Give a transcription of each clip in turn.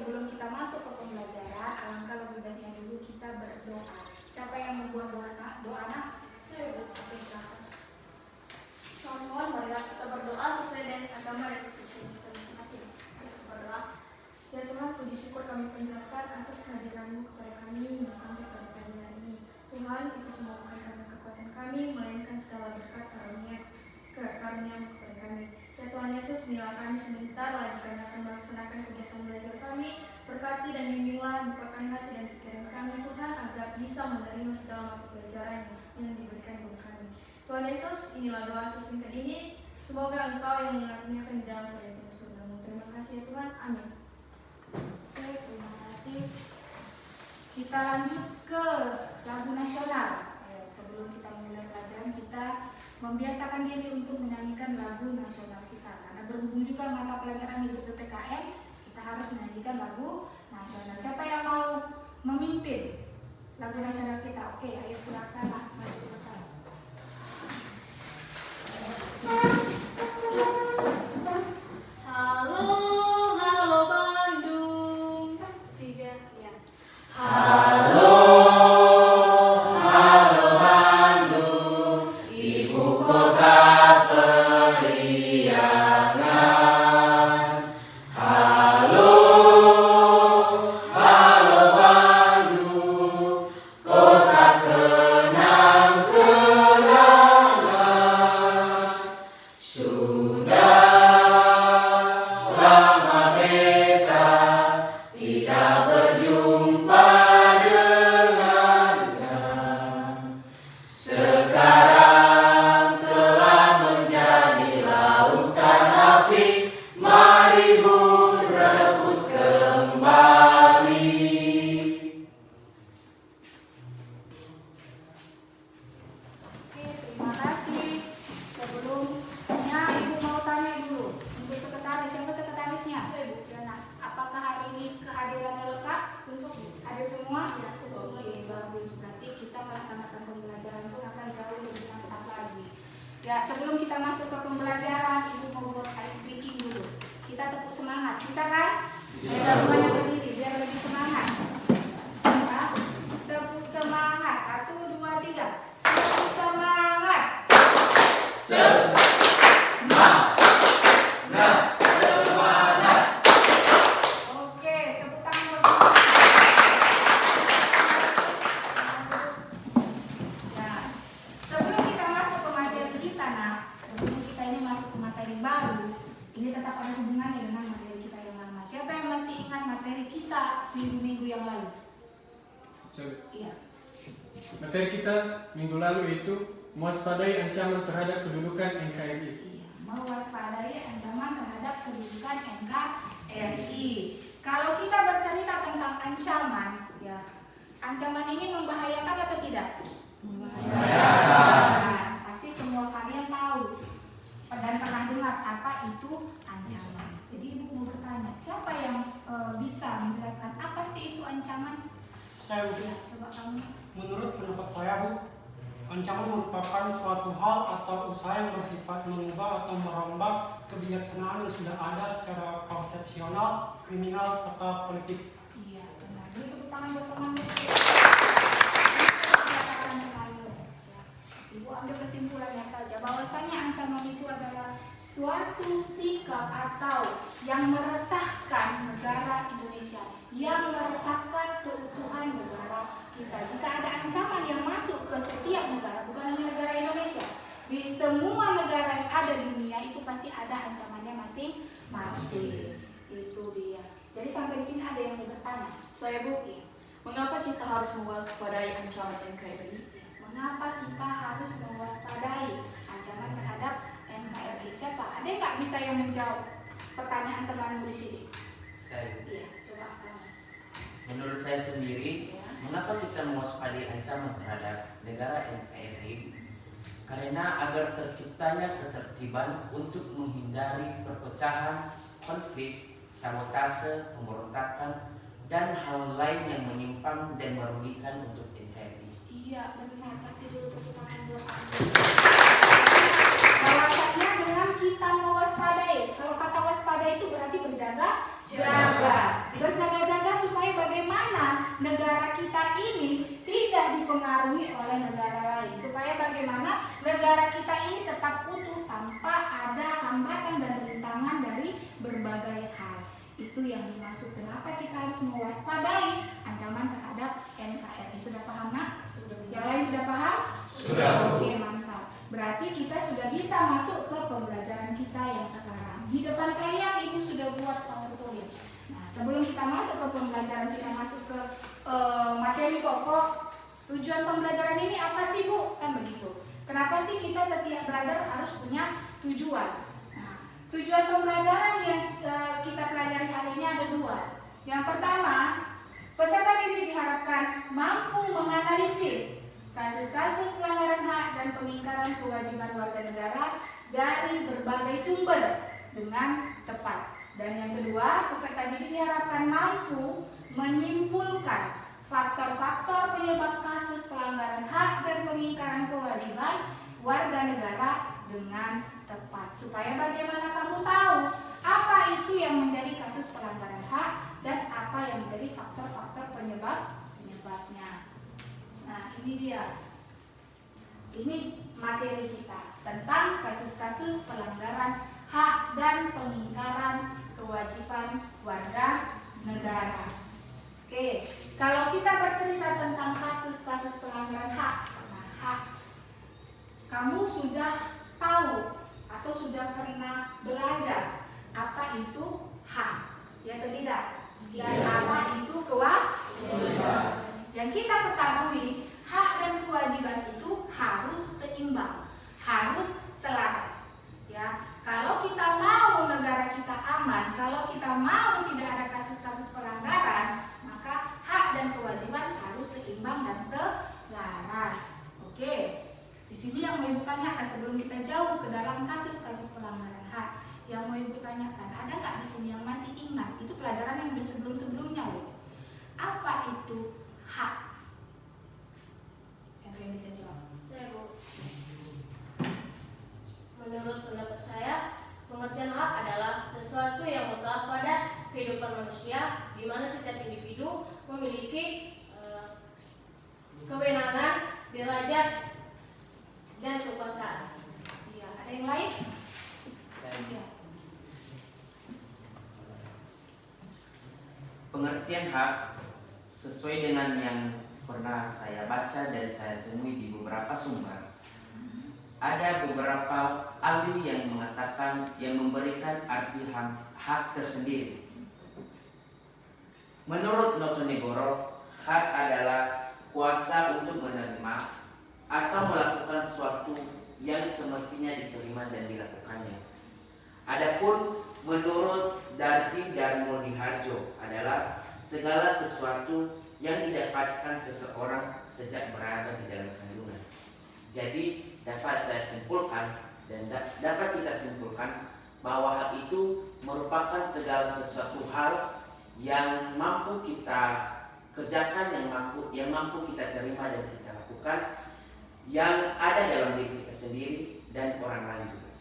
sebelum kita masuk ke pembelajaran, alangkah lebih baiknya dulu kita berdoa. Siapa yang membuat doa nak? Saya berdoa. Silakan. Mohon marilah kita berdoa sesuai dengan agama dan kepercayaan kita masing-masing. Berdoa. Ya Tuhan, puji syukur kami panjatkan atas kehadiran-Mu kepada kami sampai pada pagi hari ini. Tuhan, itu semua bukan karena kekuatan kami, melainkan segala berkat karunia-Mu kepada kami. Ya Tuhan Yesus, inilah kami sebentar lagi kami akan melaksanakan kegiatan belajar kami. Berkati dan bimbinglah, bukakan hati dan pikiran kami Tuhan, agar bisa menerima segala mata pelajaran yang diberikan kepada kami. Tuhan Yesus, inilah doa sesingkat ini. Semoga Engkau yang mengaruniakan di dalam kerajaan surga-Mu. Terima kasih ya Tuhan. Amin. Oke, terima kasih. Kita lanjut ke lagu nasional. Sebelum kita mulai pelajaran, kita membiasakan diri untuk menyanyikan lagu nasional kita. Karena berhubung juga mata pelajaran hidup PPKN, kita harus menyanyikan lagu nasional. Siapa yang mau memimpin lagu nasional kita? Oke, ayo silakan lah. Halo, halo Bandung. 3 ya. Halo, halo Bandung, ibu kota periangan. Halo, halo Bandung, kota kenang-kenangan. Sudah lama beta tidak berjumpa dengannya. Sekarang telah menjadi lautan api, mari berebut kembali. Oke, terima kasih. Sebelumnya Ibu mau tanya dulu untuk sekretaris, siapa sekretarisnya? Nah, apakah hari ini kehadirannya lengkap? Ada semua? Oke, bagus. Berarti kita melaksanakan pembelajaran pun akan jauh lebih mantap lagi. Ya, sebelum kita masuk ke pembelajaran, Ibu mau buat ice breaking dulu. Kita tepuk semangat, bisa kan? Bisa. Semuanya berdiri biar lebih semangat. Ya, tepuk semangat. 1, 2, 3. Tepuk semangat. Oke, tepuk tangan buat Ibu. Nah, sebelum kita masuk ke materi kita, sebelum kita ini masuk ke materi baru, ini tetap ada hubungannya dengan materi kita yang lama. Siapa yang masih ingat materi kita minggu-minggu yang lalu? Iya. Materi kita minggu lalu itu mewaspadai ancaman terhadap kedudukan NKRI. Iya, mewaspadai ancaman terhadap kedudukan NKRI. Kalau kita bercerita tentang ancaman, ya, ancaman ini membahayakan atau tidak? Membahayakan. Pasti semua kalian tahu dan pernah dengar apa itu ancaman. Jadi Ibu mau bertanya, siapa yang bisa menjelaskan apa sih itu ancaman? Saya, Ya, coba kamu. menurut pendapat saya, Bu, ancaman merupakan suatu hal atau usaha yang bersifat mengubah atau merombak kebijaksanaan yang sudah ada secara konsepsional, kriminal, serta politik. Iya, benar. Jadi tepuk tangan buat teman-teman. Ibu ambil kesimpulannya saja bahwasanya ancaman itu adalah suatu sikap atau yang meresahkan negara Indonesia, yang meresahkan keutuhan negara kita. Jika ada ancaman yang masuk ke setiap negara, bukan hanya negara Indonesia, di semua negara yang ada di dunia itu pasti ada ancamannya masing-masing. Itu dia. Jadi sampai di sini ada yang mau bertanya. Saya Bu, mengapa kita harus mewaspadai ancaman NKRI? Mengapa kita harus mewaspadai ancaman terhadap NKRI? Siapa? Ada nggak bisa yang menjawab pertanyaan temanmu di sini? Saya, Iya, coba kamu. menurut saya sendiri, Ya. mengapa kita mewaspadai ancaman terhadap negara NKRI? Karena agar terciptanya ketertiban untuk menghindari perpecahan, konflik, sabotase, pemberontakan, dan hal lain yang menyimpang dan merugikan untuk NKRI. Iya, benar. Kasih dulu tepuk tangan buat aku. Bahwasanya dengan kita mewaspadai, kalau kata waspada itu berarti berjaga-jaga. Berjaga dipengaruhi oleh negara lain. Supaya bagaimana negara kita ini tetap utuh tanpa ada hambatan dan rintangan dari berbagai hal. Itu yang dimaksud kenapa kita harus mewaspadai ancaman terhadap NKRI. Sudah paham, Nak? Yang lain sudah paham? Sudah. Oke, mantap. Berarti kita sudah bisa masuk ke pembelajaran kita yang sekarang. Di depan kalian Ibu sudah buat PowerPoint. Nah, sebelum kita masuk ke pembelajaran, kita masuk ke materi pokok. Tujuan pembelajaran ini apa sih, Bu? Kan begitu. Kenapa sih kita setiap belajar harus punya tujuan? Nah, tujuan pembelajaran yang kita pelajari hari ini ada dua. Yang pertama, peserta didik diharapkan mampu menganalisis kasus-kasus pelanggaran hak dan pengingkaran kewajiban warga negara dari berbagai sumber dengan tepat. Dan yang kedua, peserta didik diharapkan mampu menyimpulkan faktor-faktor penyebab kasus pelanggaran hak dan pengingkaran kewajiban warga negara dengan tepat. Supaya bagaimana kamu tahu apa itu yang menjadi kasus pelanggaran hak dan apa yang menjadi faktor-faktor penyebabnya. Nah, ini dia. Ini materi kita tentang kasus-kasus pelanggaran hak dan pengingkaran kewajiban warga negara. Oke, kalau kita bercerita tentang kasus-kasus pelanggaran hak, kamu sudah tahu atau sudah pernah belajar apa itu hak, ya atau tidak? Dan apa itu kewajiban? Yang kita ketahui, hak dan kewajiban itu harus seimbang, harus selaras. Ya, kalau kita mau negara kita aman, kalau kita mau tidak ada kasus-kasus pelanggaran, maka hak dan kewajiban harus seimbang dan selaras. Oke, di sini yang mau Ibu tanyakan sebelum kita jauh ke dalam kasus-kasus pelanggaran hak, yang mau Ibu tanyakan, ada nggak di sini yang masih ingat? Itu pelajaran yang udah sebelum-sebelumnya loh. Apa itu hak? Siapa yang bisa jawab? Saya, Bu. Menurut pendapat saya, pengertian hak adalah sesuatu yang mutlak pada kehidupan manusia, di mana setiap individu memiliki kewenangan, derajat, dan kekuasaan. Iya, ada yang lain? Iya. Pengertian hak sesuai dengan yang pernah saya baca dan saya temui di beberapa sumber. Ada beberapa ahli yang mengatakan, yang memberikan arti hak tersendiri. Menurut Notonegoro, hak adalah kuasa untuk menerima atau melakukan sesuatu yang semestinya diterima dan dilakukannya. Adapun menurut Darji Darmo Diharjo adalah segala sesuatu yang didapatkan seseorang sejak berada di dalam kandungan. Jadi dapat saya simpulkan dan dapat kita simpulkan bahwa hak itu merupakan segala sesuatu hal yang mampu kita kerjakan, yang mampu kita terima dan kita lakukan, yang ada dalam diri kita sendiri dan orang lain juga.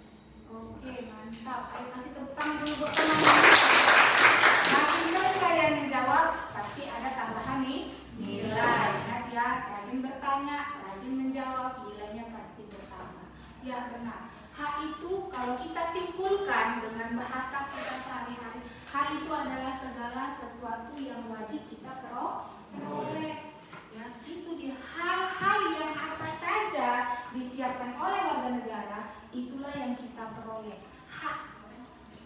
Oke, mantap. Ayo kasih tepuk tangan dulu buat teman-teman. Makin sering kalian menjawab, pasti ada tambahan nih nilai. Ingat ya, rajin bertanya, rajin menjawab, nilainya pasti bertambah. Ya benar. Hak itu kalau kita simpulkan dengan bahasa kita sehari-hari, hak itu adalah segala sesuatu yang wajib kita peroleh. Ya, itu dia. Hal-hal yang apa saja disiapkan oleh warga negara, itulah yang kita peroleh. Hak.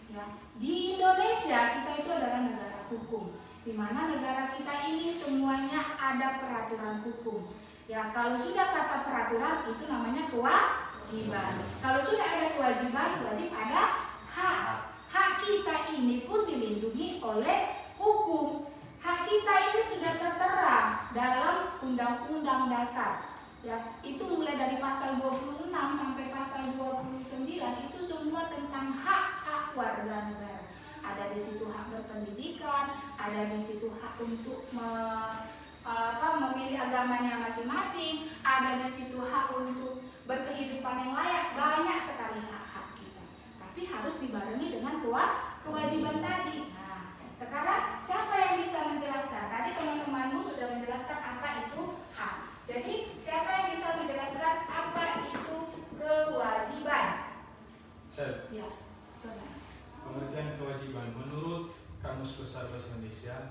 Ya, di Indonesia kita itu adalah negara hukum, di mana negara kita ini semuanya ada peraturan hukum. Ya, kalau sudah kata peraturan itu namanya kewajiban. Kalau sudah ada kewajiban, wajib ada hak. Hak kita ini pun dilindungi oleh hukum. Hak kita ini sudah tertera dalam Undang-Undang Dasar. Ya, itu mulai dari pasal 26 sampai pasal 29 itu semua tentang hak-hak warga negara. Ada di situ hak berpendidikan, ada di situ hak untuk memilih agamanya masing-masing, ada di situ hak untuk berkehidupan yang layak. Banyak sekali hak-hak kita. Tapi harus dibarengi dengan kewajiban tadi. Nah, sekarang siapa yang bisa menjelaskan? Tadi teman-temanmu sudah menjelaskan apa itu hak. Jadi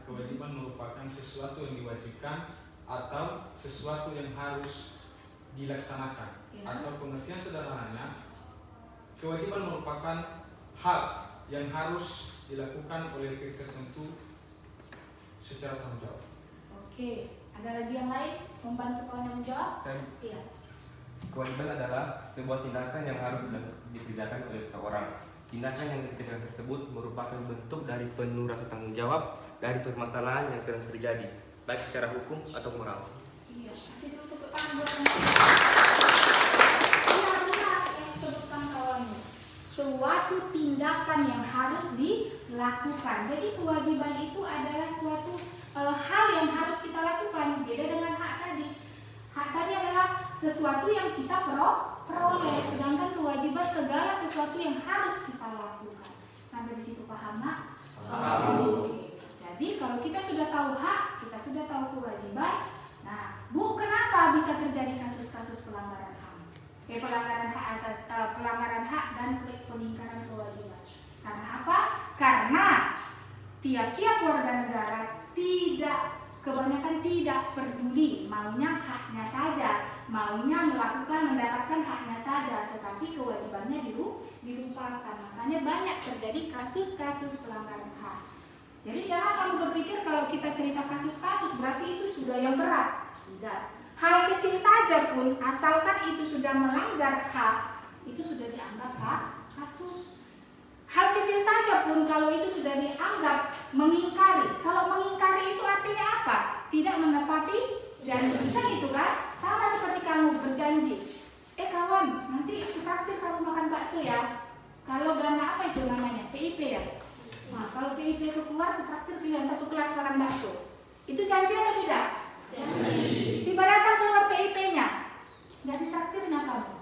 kewajiban merupakan sesuatu yang diwajibkan atau sesuatu yang harus dilaksanakan. Ya. Atau pengertian sederhananya, kewajiban merupakan hal yang harus dilakukan oleh pihak tertentu secara tanggung jawab. Oke, ada lagi yang lain membantu kawan yang menjawab? Iya. Kewajiban adalah sebuah tindakan yang harus dikerjakan oleh seseorang. Tindakan yang dikerjakan tersebut merupakan bentuk dari penuh rasa tanggung jawab dari permasalahan yang sedang terjadi, baik secara hukum atau moral. Iya, kasih dulu tepuk tangan buat kamu. Iya benar yang disebutkan kawanmu. Suatu tindakan yang harus dilakukan. Jadi kewajiban itu adalah suatu hal yang harus kita lakukan. Beda dengan hak tadi. Hak tadi adalah sesuatu yang kita peroleh, sedangkan kewajiban segala sesuatu yang harus kita lakukan. Sampai di situ paham, Nak? Oke. Jadi kalau kita sudah tahu hak, kita sudah tahu kewajiban. Nah, Bu, kenapa bisa terjadi kasus-kasus pelanggaran HAM? Pelanggaran hak dan pengingkaran kewajiban. Karena apa? Karena tiap-tiap warga negara kebanyakan tidak peduli, maunya haknya saja, maunya mendapatkan haknya saja, tetapi kewajibannya dilupakan. Makanya banyak terjadi kasus-kasus pelanggaran hak. Jadi jangan kamu berpikir kalau kita cerita kasus-kasus berarti itu sudah yang berat. Tidak. Hal kecil saja pun asalkan itu sudah melanggar hak, itu sudah dianggap kasus. Hal kecil saja pun kalau itu sudah dianggap mengingkari. Kalau mengingkari itu artinya apa? Tidak menepati janji. Kan itu kan? Sama seperti kamu berjanji. Kawan, nanti traktir kamu makan bakso ya. Kalau dana apa itu namanya? PIP ya? Nah, kalau PIP itu keluar, traktir kalian satu kelas makan bakso. Itu janji atau tidak? Janji. Tiba datang keluar PIP-nya. Nggak ditraktirnya kamu.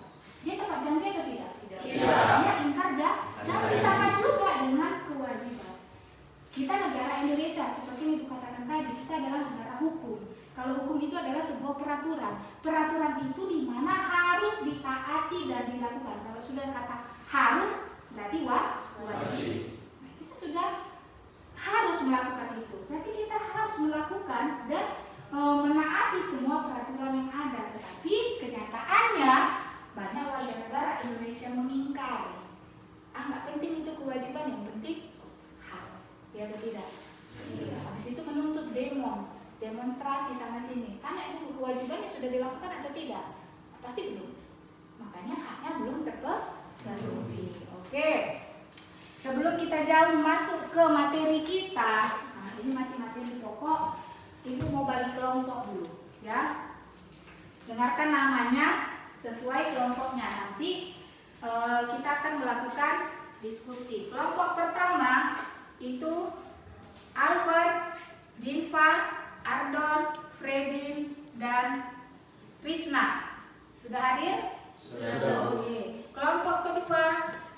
Dia tepat janji atau tidak? Tidak. Dia ingkar janji. Sama juga dengan kewajiban. Kita negara Indonesia, seperti yang Ibu katakan tadi, kita adalah negara hukum. Kalau hukum itu adalah sebuah peraturan. Peraturan itu di mana harus ditaati dan dilakukan. Kalau sudah kata harus, berarti wajib. Nah, kita sudah harus melakukan itu. Berarti kita harus melakukan dan menaati semua peraturan yang ada. Tetapi kenyataannya banyak warga negara Indonesia mengingkari. Nggak penting itu kewajiban, yang penting hak. Ya atau tidak? Iya. Habis itu menuntut demonstrasi sana sini. Tanya dulu kewajibannya sudah dilakukan atau tidak? Pasti belum. Makanya haknya belum terpenuhi. Oke. Sebelum kita jauh masuk ke materi kita, nah ini masih materi pokok. Ibu mau bagi kelompok dulu, ya. Dengarkan namanya sesuai kelompoknya. Nanti kita akan melakukan diskusi. Kelompok pertama itu Albert, Dinva, Ardon, Fredin, dan Krisna. Sudah hadir? Sudah. Oke. Kelompok kedua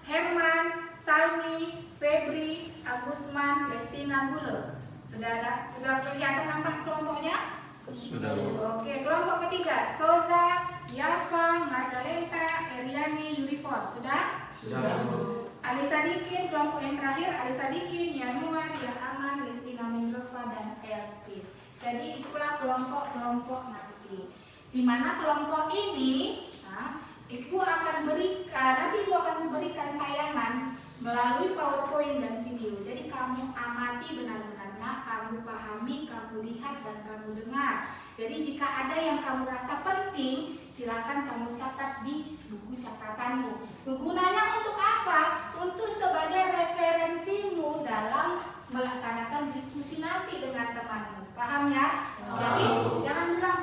Herman, Salmi, Febri, Agusman, Lestina Gule. Sudah kelihatan nampak kelompoknya? Sudah. Oke. Kelompok ketiga Soza, Yafa, Margaleta, Eriani, Yurifon. Sudah? Sudah. Ali Sadikin, kelompok yang terakhir Ali Sadikin, Yanuar, Aman, Lestina Mindrova, dan Elvin. Jadi itulah kelompok-kelompok nanti. Di mana kelompok ini, Ibu akan memberikan tayangan melalui PowerPoint dan video. Jadi kamu amati benar-benar, kamu pahami, kamu lihat, dan kamu dengar. Jadi jika ada yang kamu rasa penting, silakan kamu catat di buku catatanmu. Gunanya untuk apa? Untuk sebagai referensimu dalam melaksanakan diskusi nanti dengan temanmu. Paham ya? Jadi jangan bilang,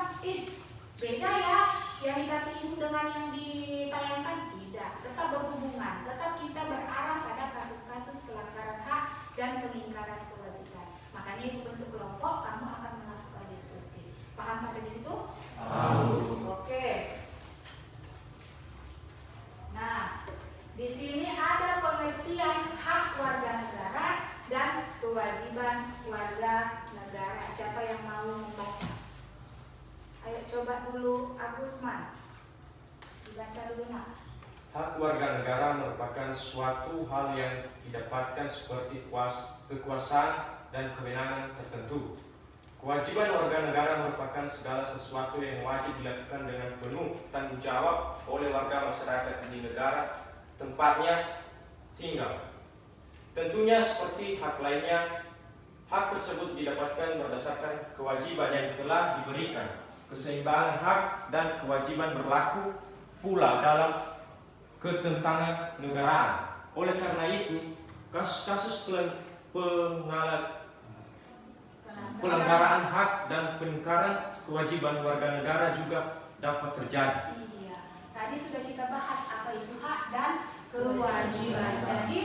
beda ya yang dikasih ibu dengan yang ditayangkan. Tidak, tetap berhubungan. Tetap kita berarah pada kasus-kasus pelanggaran hak dan pengingkaran kewajiban. Makanya ibu bentuk kelompok, kamu akan melakukan diskusi. Paham sampai di situ? Paham. Oke. Nah, di sini ada pengertian hak warga negara dan kewajiban warga negara. Siapa yang mau membaca? Ayo coba dulu Agusman. Dibaca dulu, Nak. Hak warga negara merupakan suatu hal yang didapatkan seperti kekuasaan, dan kewenangan tertentu. Kewajiban warga negara merupakan segala sesuatu yang wajib dilakukan dengan penuh tanggung jawab oleh warga masyarakat di negara tempatnya tinggal. Tentunya seperti hak lainnya, hak tersebut didapatkan berdasarkan kewajiban yang telah diberikan. Keseimbangan hak dan kewajiban berlaku pula dalam ketentangan negaraan. Oleh karena itu, kasus-kasus pelanggaran hak dan peningkaran kewajiban warga negara juga dapat terjadi. Iya, tadi sudah kita bahas apa itu hak dan kewajiban. Jadi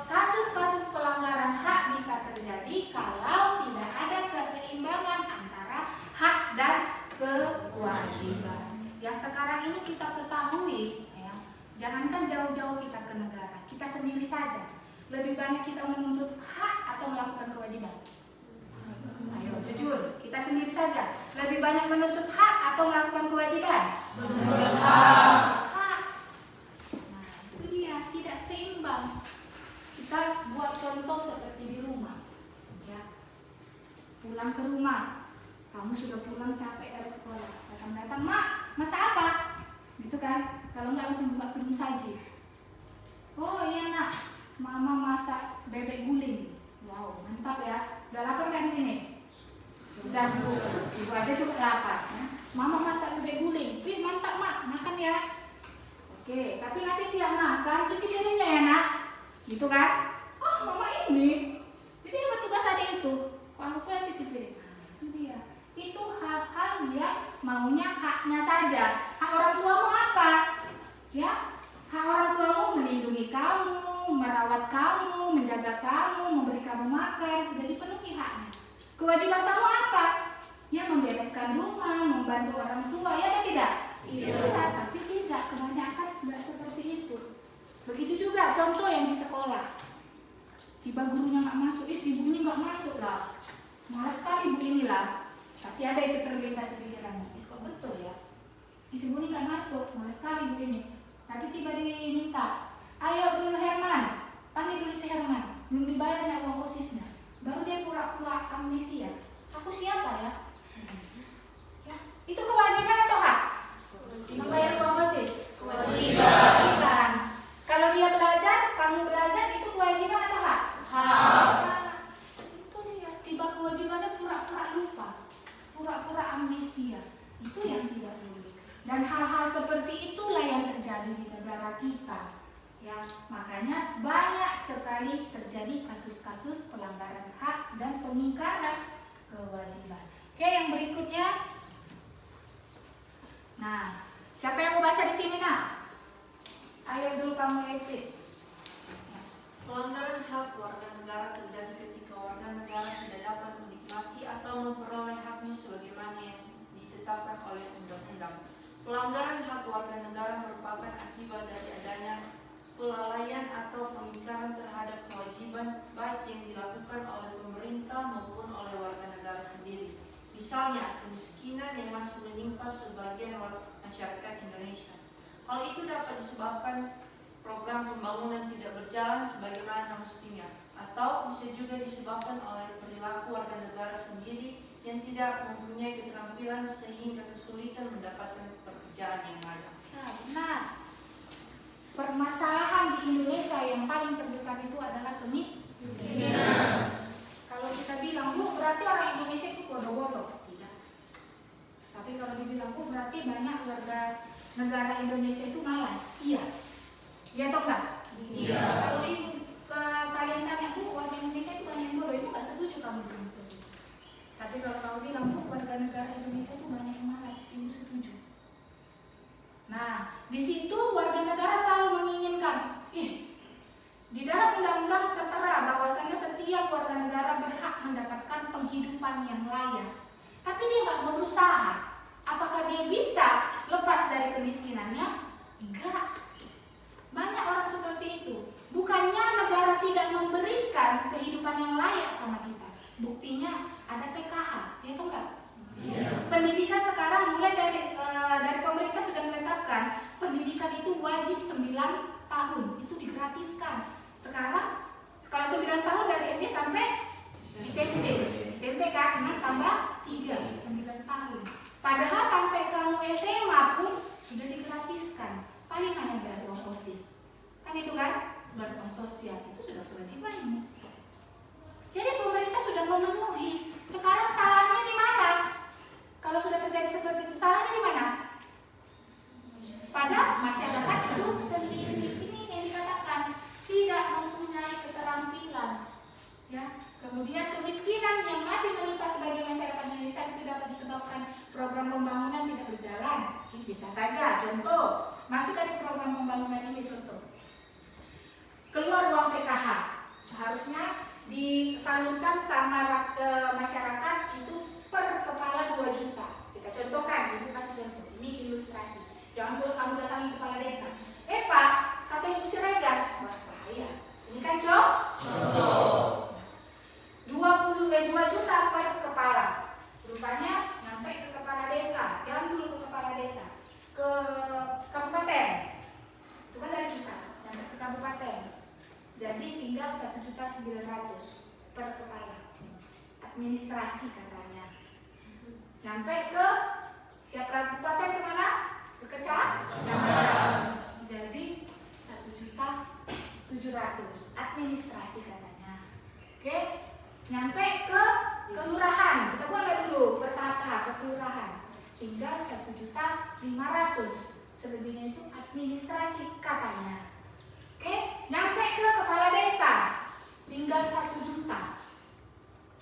kasus-kasus pelanggaran hak bisa terjadi kalau tidak ada keseimbangan antara hak dan kewajiban. Yang sekarang ini kita ketahui, ya, jangankan jauh-jauh kita ke negara, kita sendiri saja lebih banyak kita menuntut hak atau melakukan kewajiban. Ayo jujur, kita sendiri saja lebih banyak menuntut hak atau melakukan kewajiban. Menuntut hak. Nah, itu dia, tidak seimbang. Kita buat contoh seperti di rumah, ya. Pulang ke rumah, kamu sudah pulang capek dari sekolah, datang-datang, mak, masak apa? Gitu kan? Kalau nggak langsung buka tudung saji. Oh iya nak, mama masak bebek guling. Wow, mantap ya. Udah lapar kan di sini? Sudah bu, ibu aja cukup lapar. Ya. Mama masak bebek guling. Wih mantap mak, makan ya. Oke, tapi nanti siang makan cuci piringnya ya nak. Gitu kan? Oh mama ini. Jadi apa tugas adik itu? Kok aku pulang cuci piring? Nah, itu dia. Itu hal-hal yang maunya haknya saja. Hak orang tua mau apa? Ya, hak orang tuamu melindungi kamu, merawat kamu, menjaga kamu, memberi kamu makan, sudah dipenuhi haknya. Kewajiban kamu apa? Ya membereskan rumah, membantu orang tua, ya atau tidak? Iya. Tapi tidak, kebanyakan tidak seperti itu. Begitu juga contoh yang di sekolah. Tiba gurunya nggak masuk, si ibunya nggak masuk lah. Malas sekali ibu inilah. Pasti ada itu terlintas di pikirannya. Kok betul ya? Si ibunya nggak masuk, malas sekali ibu ini. Nanti tiba diminta, ayo dulu Herman, panggil dulu si Herman, belum dibayarnya uang OSISnya. Baru dia pura-pura amnesia. Aku siapa ya? Ya, itu kewajiban atau hak? Membayar uang OSIS? Kewajiban. Kalau dia belajar, kamu belajar, itu kewajiban atau hak? Hak. Itu dia, tiba kewajibannya pura-pura lupa, pura-pura amnesia. Itu yang tidak boleh. Dan hal-hal seperti itulah yang terjadi di negara kita. Ya, makanya banyak sekali terjadi kasus-kasus pelanggaran hak dan pengingkaran kewajiban. Oke, yang berikutnya. Nah, siapa yang mau baca di sini, nak? Ayo dulu kamu Epit. Pelanggaran hak warga negara terjadi ketika warga negara tidak dapat menikmati atau memperoleh haknya sebagaimana yang ditetapkan oleh undang-undang. Pelanggaran hak warga negara merupakan akibat dari adanya kelalaian atau pengingkaran terhadap kewajiban baik yang dilakukan oleh pemerintah maupun oleh warga negara sendiri. Misalnya, kemiskinan yang masih menimpa sebagian masyarakat Indonesia. Hal itu dapat disebabkan program pembangunan tidak berjalan sebagaimana mestinya, atau bisa juga disebabkan oleh perilaku warga negara sendiri yang tidak mempunyai keterampilan sehingga kesulitan mendapatkan pekerjaan yang layak. Nah, benar. Permasalahan di Indonesia yang paling terbesar itu adalah kemiskinan. Kalau kita bilang, Bu, berarti orang Indonesia itu bodoh-bodoh. Tidak. Tapi kalau dibilang, Bu, berarti banyak warga negara Indonesia itu malas. Iya. Iya atau enggak? Iya. Kalau ibu kalian tanya, Bu, warga Indonesia itu banyak yang bodoh, ibu nggak setuju kamu bilang seperti itu. Tapi kalau kamu bilang, Bu, warga negara Indonesia itu banyak yang malas, ibu setuju. Nah, di situ warga negara selalu menginginkan, di dalam undang-undang tertera bahwasannya setiap warga negara berhak mendapatkan penghidupan yang layak. Tapi dia nggak berusaha. Apakah dia bisa lepas dari kemiskinannya? Enggak. Banyak orang seperti itu. Bukannya negara tidak memberikan kehidupan yang layak sama kita. Buktinya ada PKH, ya atau enggak? Yeah. Pendidikan sekarang mulai dari pemerintah sudah menetapkan pendidikan itu wajib 9 tahun, itu digratiskan. Sekarang kalau 9 tahun dari SD sampai SMP kan, dengan tambah 3, 9 tahun. Padahal sampai kamu SMA pun sudah digratiskan. Paling hanya bayar uang OSIS. Kan itu kan, bayar uang sosial, itu sudah kewajibanmu. Jadi pemerintah sudah memenuhi. Sekarang salahnya di mana? Kalau sudah terjadi seperti itu, salahnya di mana? Pada masyarakat itu sendiri. Ini yang dikatakan tidak mempunyai keterampilan. Ya, kemudian kemiskinan yang masih menimpa sebagian masyarakat Indonesia itu dapat disebabkan program pembangunan tidak berjalan. Bisa saja, contoh, masuk dari program pembangunan ini contoh. Keluar uang PKH, seharusnya disalurkan sama masyarakat itu per kepala 2 juta. Kita contohkan, ibu kasih contoh. Ini ilustrasi. Jangan perlu kamu datangi kepala desa. Pak, kata ibu Siregar, bahaya. Ini kan contoh. 2 juta per kepala. Rupanya sampai ke kepala desa. Jangan dulu ke kepala desa. Ke kabupaten. Itu kan dari pusat. Sampai ke kabupaten. Jadi tinggal 1.900.000 per kepala. Administrasi katanya. Sampai ke siap kabupaten kemana? Ke kecamatan. Jadi 1.700.000 administrasi katanya. Oke, nyampe ke kelurahan. Kita buat dulu bertahap-tahap ke kelurahan. Tinggal 1.500.000. Selebihnya itu administrasi katanya. Oke, nyampe ke kepala desa. Tinggal 1 juta.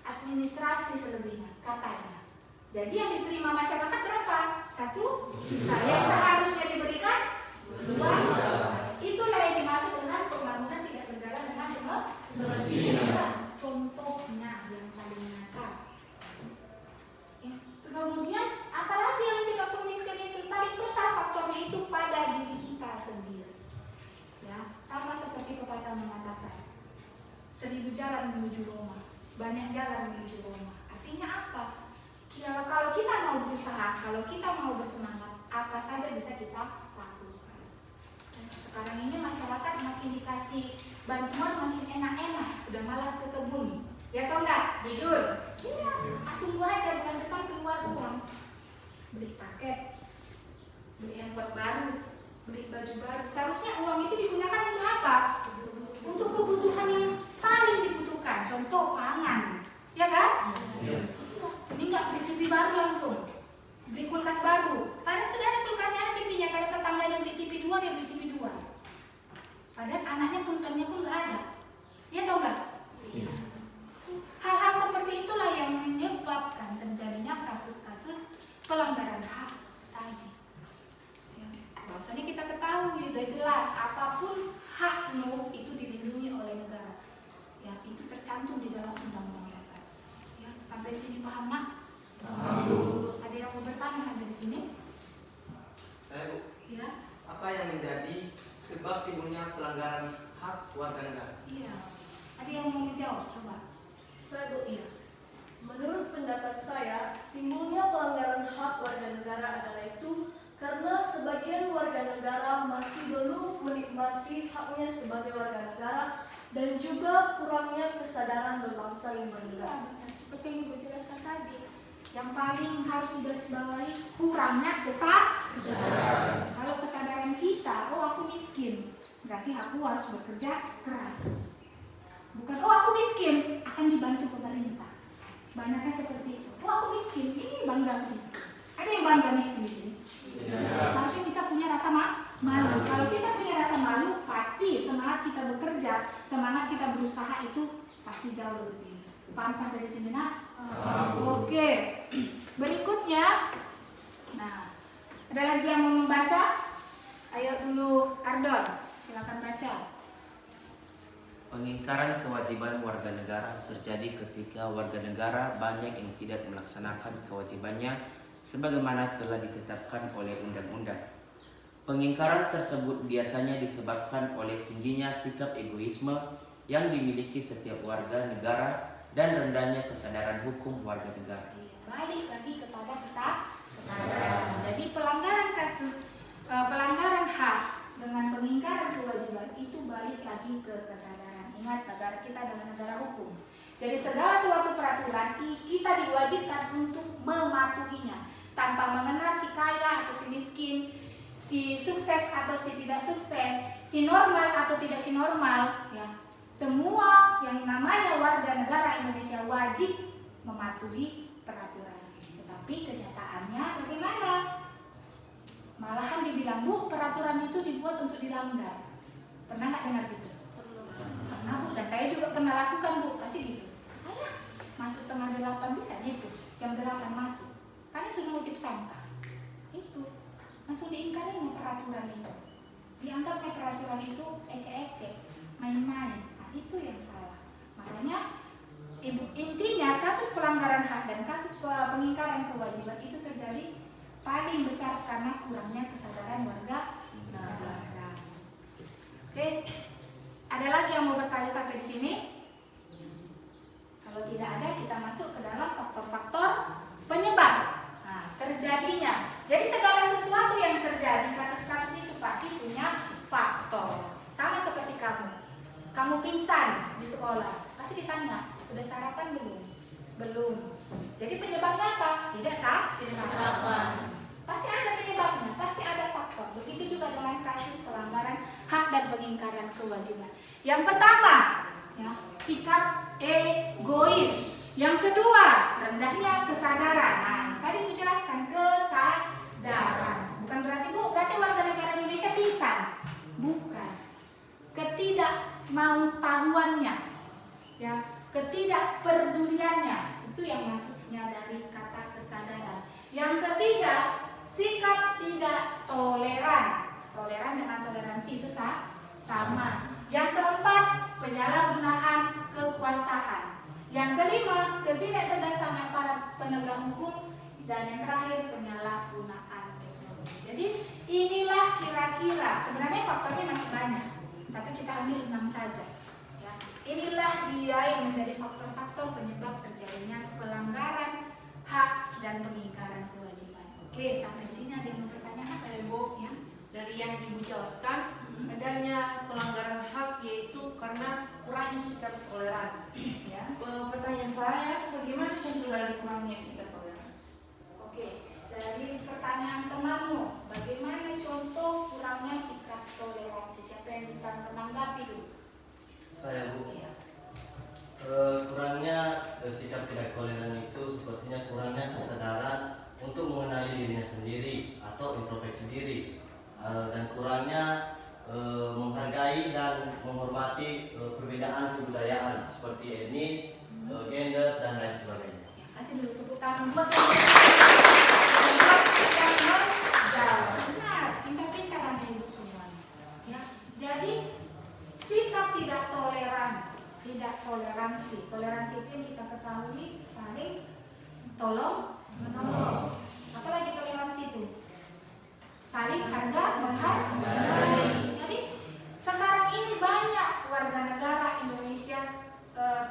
Administrasi selebihnya katanya. Jadi yang diterima masyarakat berapa? 1 juta. Yang seharusnya diberikan 2 juta. Itulah yang dimaksud dengan pembangunan tidak berjalan dengan semestinya. Contohnya yang paling nyata. Kemudian apalagi yang mencegah kemiskinan itu paling besar faktornya itu pada diri kita sendiri. Ya, sama seperti pepatah mengatakan 1000 jalan menuju Roma, banyak jalan menuju Roma. Artinya apa? Kalau kita mau berusaha, kalau kita mau bersemangat, apa saja bisa kita lakukan. Sekarang ini masyarakat makin dikasih bantuan makin enak-enak, udah malas ke kebun. Ya tau nggak? Jujur. Iya. Tunggu aja bulan depan keluar uang, beli paket, beli handphone baru, beli baju baru. Seharusnya uang itu digunakan untuk apa? Untuk kebutuhan yang paling dibutuhkan. Contoh pangan, ya kan? Iya. Ini nggak beli TV baru langsung, beli kulkas baru. Padahal sudah ada kulkasnya, ada TV-nya. Kalau tetangganya beli TV 2, dia beli TV 2. Padahal anaknya pulpennya pun nggak ada. Ya tau nggak? Iya. Hal-hal seperti itulah yang menyebabkan terjadinya kasus-kasus pelanggaran hak tadi. Ya, bahwasanya kita ketahui sudah jelas apapun hakmu itu dilindungi oleh negara. Ya, itu tercantum di dalam undang-undang dasar. Ya, sampai di sini paham nak? Paham. Ada yang mau bertanya sampai di sini? Saya Bu. Ya. Apa yang menjadi sebab timbulnya pelanggaran hak warga negara? Iya. Ada yang mau menjawab? Coba. Saya Bu. Iya. Menurut pendapat saya, timbulnya pelanggaran hak warga negara adalah itu karena sebagian warga negara masih belum menikmati haknya sebagai warga negara dan juga kurangnya kesadaran berbangsa dan bernegara. Seperti yang Ibu jelaskan tadi, yang paling harus digarisbawahi kurangnya kesadaran. Kalau kesadaran kita, oh aku miskin, berarti aku harus bekerja keras. Bukan, oh aku miskin, akan dibantu pemerintah. Banyaknya seperti itu. Oh aku miskin, ini bangga miskin. Ada yang bangga miskin di sini? Ya. Seharusnya kita punya rasa malu. Kalau kita punya rasa malu, pasti semangat kita bekerja, semangat kita berusaha itu pasti jauh lebih tinggi. Paham sampai di sini nak? Oke. Berikutnya, nah, ada lagi yang mau membaca? Ayo dulu Ardon, silakan baca. Pengingkaran kewajiban warga negara terjadi ketika warga negara banyak yang tidak melaksanakan kewajibannya sebagaimana telah ditetapkan oleh undang-undang. Pengingkaran tersebut biasanya disebabkan oleh tingginya sikap egoisme yang dimiliki setiap warga negara dan rendahnya kesadaran hukum warga negara. Balik lagi kepada kesadaran. Jadi pelanggaran hak dengan pengingkaran kewajiban itu balik lagi ke kesadaran. Ingat, negara kita adalah negara hukum. Jadi segala suatu peraturan kita diwajibkan untuk mematuhinya tanpa mengenal si kaya atau si miskin, si sukses atau si tidak sukses, si normal atau tidak si normal, ya. Semua yang namanya warga negara Indonesia wajib mematuhi peraturan. Tetapi kenyataannya bagaimana? Malahan dibilang, Bu, peraturan itu dibuat untuk dilanggar. Pernah nggak dengar gitu? Pernah, Bu, dan saya juga pernah lakukan, Bu, pasti gitu. Alah, masuk setengah 8 bisa gitu, jam 8 masuk. Kan sudah ngutip sangka. Itu langsung diingkarinya peraturan itu. Dianggapnya peraturan itu ecek-ecek, main-main. Nah, itu yang salah. Makanya intinya kasus pelanggaran hak dan kasus pengingkaran kewajiban itu terjadi paling besar karena kurangnya kesadaran warga negara. Oke, ada lagi yang mau bertanya sampai di sini? Kalau tidak ada, kita masuk ke dalam faktor-faktor penyebab terjadinya. Jadi segala sesuatu yang terjadi, kasus-kasus itu pasti punya faktor. Sama seperti kamu pingsan di sekolah, pasti ditanya, udah sarapan belum? Belum. Jadi penyebabnya apa? Tidak sarapan. Pasti ada penyebabnya, pasti ada faktor. Begitu juga dengan kasus pelanggaran hak dan pengingkaran kewajiban. Yang pertama, ya, sikap egois. Yang kedua, rendahnya kesadaran. Nah, tadi Bu jelaskan kesadaran. Bukan berarti, Bu, berarti warga negara Indonesia pingsan. Bukan. Ketidakmautahuannya, ya, ketidakpeduliannya, itu yang masuknya dari kata kesadaran. Yang ketiga, sikap tidak toleran. Toleran dengan toleransi itu sama. Yang keempat, penyalahgunaan kekuasaan. Yang kelima, ketidaktegasan aparat penegak hukum. Dan yang terakhir, penyalahgunaan teknologi. Jadi inilah kira-kira, sebenarnya faktornya masih banyak, tapi kita ambil 6 saja. Ya. Inilah dia yang menjadi faktor-faktor penyebab terjadinya pelanggaran hak dan pengingkaran kewajiban. Oke, sampai di sini ada yang mau bertanya? Bu, ya. Dari yang Ibu jelaskan, adanya pelanggaran hak yaitu karena kurangnya sikap toleran. Ya. Pertanyaan saya, bagaimana contoh dari kurangnya sikap toleransi? Oke, dari pertanyaan temanmu, bagaimana contoh kurangnya sikap toleransi? Siapa yang bisa menanggapi dulu? Saya, Bu. Ya. Kurangnya sikap tidak toleran itu sepertinya kurangnya kesadaran untuk mengenali dirinya sendiri atau introspeksi diri, dan kurangnya menghargai dan menghormati perbedaan kebudayaan seperti etnis, gender, dan lain sebagainya. Ya, kasih dulu tepuk tangan buat yang menjawab. Benar, pintar-pintar Anda Ibu semuanya. Ya, jadi sikap tidak toleran, tidak toleransi. Toleransi itu yang kita ketahui saling tolong menolong. Apalagi toleransi itu? Saling harga menghargai. Jadi sekarang ini banyak warga negara Indonesia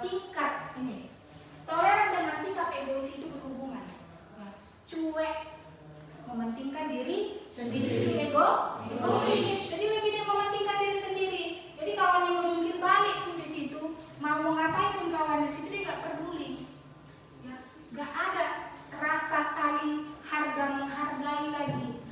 tingkat ini toleran dengan sikap egois itu berhubungan. Ya, cuek, mementingkan diri sendiri, egois. Jadi lebih dia mementingkan diri sendiri. Jadi kawannya mau jungkir balik pun di situ, mau ngapain pun kawan di situ dia nggak peduli. Ya, nggak ada rasa saling harga menghargai lagi.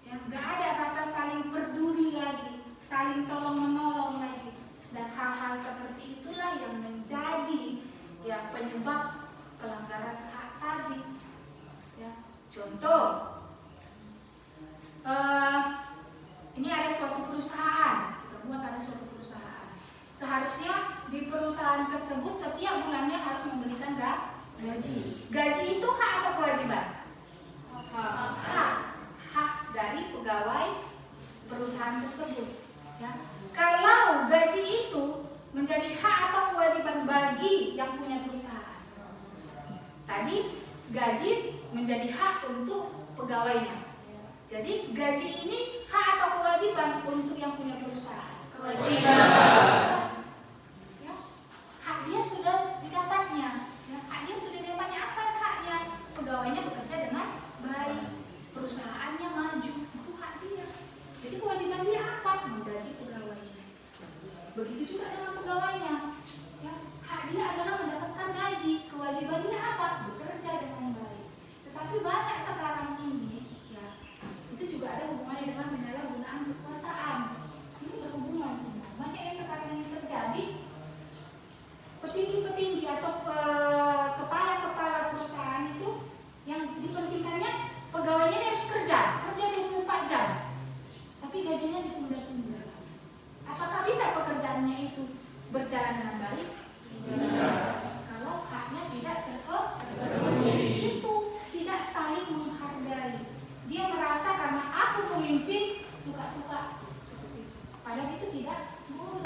Ya, nggak ada rasa saling peduli lagi, saling tolong menolong lagi, dan hal-hal seperti itulah yang menjadi ya penyebab pelanggaran hak tadi. Ya, contoh, ini ada suatu perusahaan, kita buat ada suatu perusahaan. Seharusnya di perusahaan tersebut setiap bulannya harus memberikan gaji. Gaji itu hak atau kewajiban? Hak dari pegawai perusahaan tersebut. Ya. Kalau gaji itu menjadi hak atau kewajiban bagi yang punya perusahaan, tadi gaji menjadi hak untuk pegawainya. Jadi gaji ini hak atau kewajiban untuk yang punya perusahaan? Kewajiban. Ya. Hak dia sudah didapatnya. Ya. Hak dia sudah didapatnya. Apa haknya? Pegawainya bekerja dengan baik, perusahaannya maju, itu hak dia. Jadi kewajiban dia apa? Menggaji pegawainya. Begitu juga dengan pegawainya. Ya, hak dia adalah banyak sekarang ini, ya, itu juga ada hubungannya dengan penyalahgunaan kekuasaan. Ini berhubungan semua. Banyak yang sekarang ini terjadi. Petinggi-petinggi atau kepala-kepala perusahaan itu yang dipentingkannya pegawainya harus kerja 24 jam, tapi gajinya ditunda-tunda. Apakah bisa pekerjaannya itu berjalan dengan baik? Kalau haknya tidak terpenuhi, itu tidak saling menghargai. Dia merasa karena aku pemimpin suka-suka, padahal itu tidak boleh.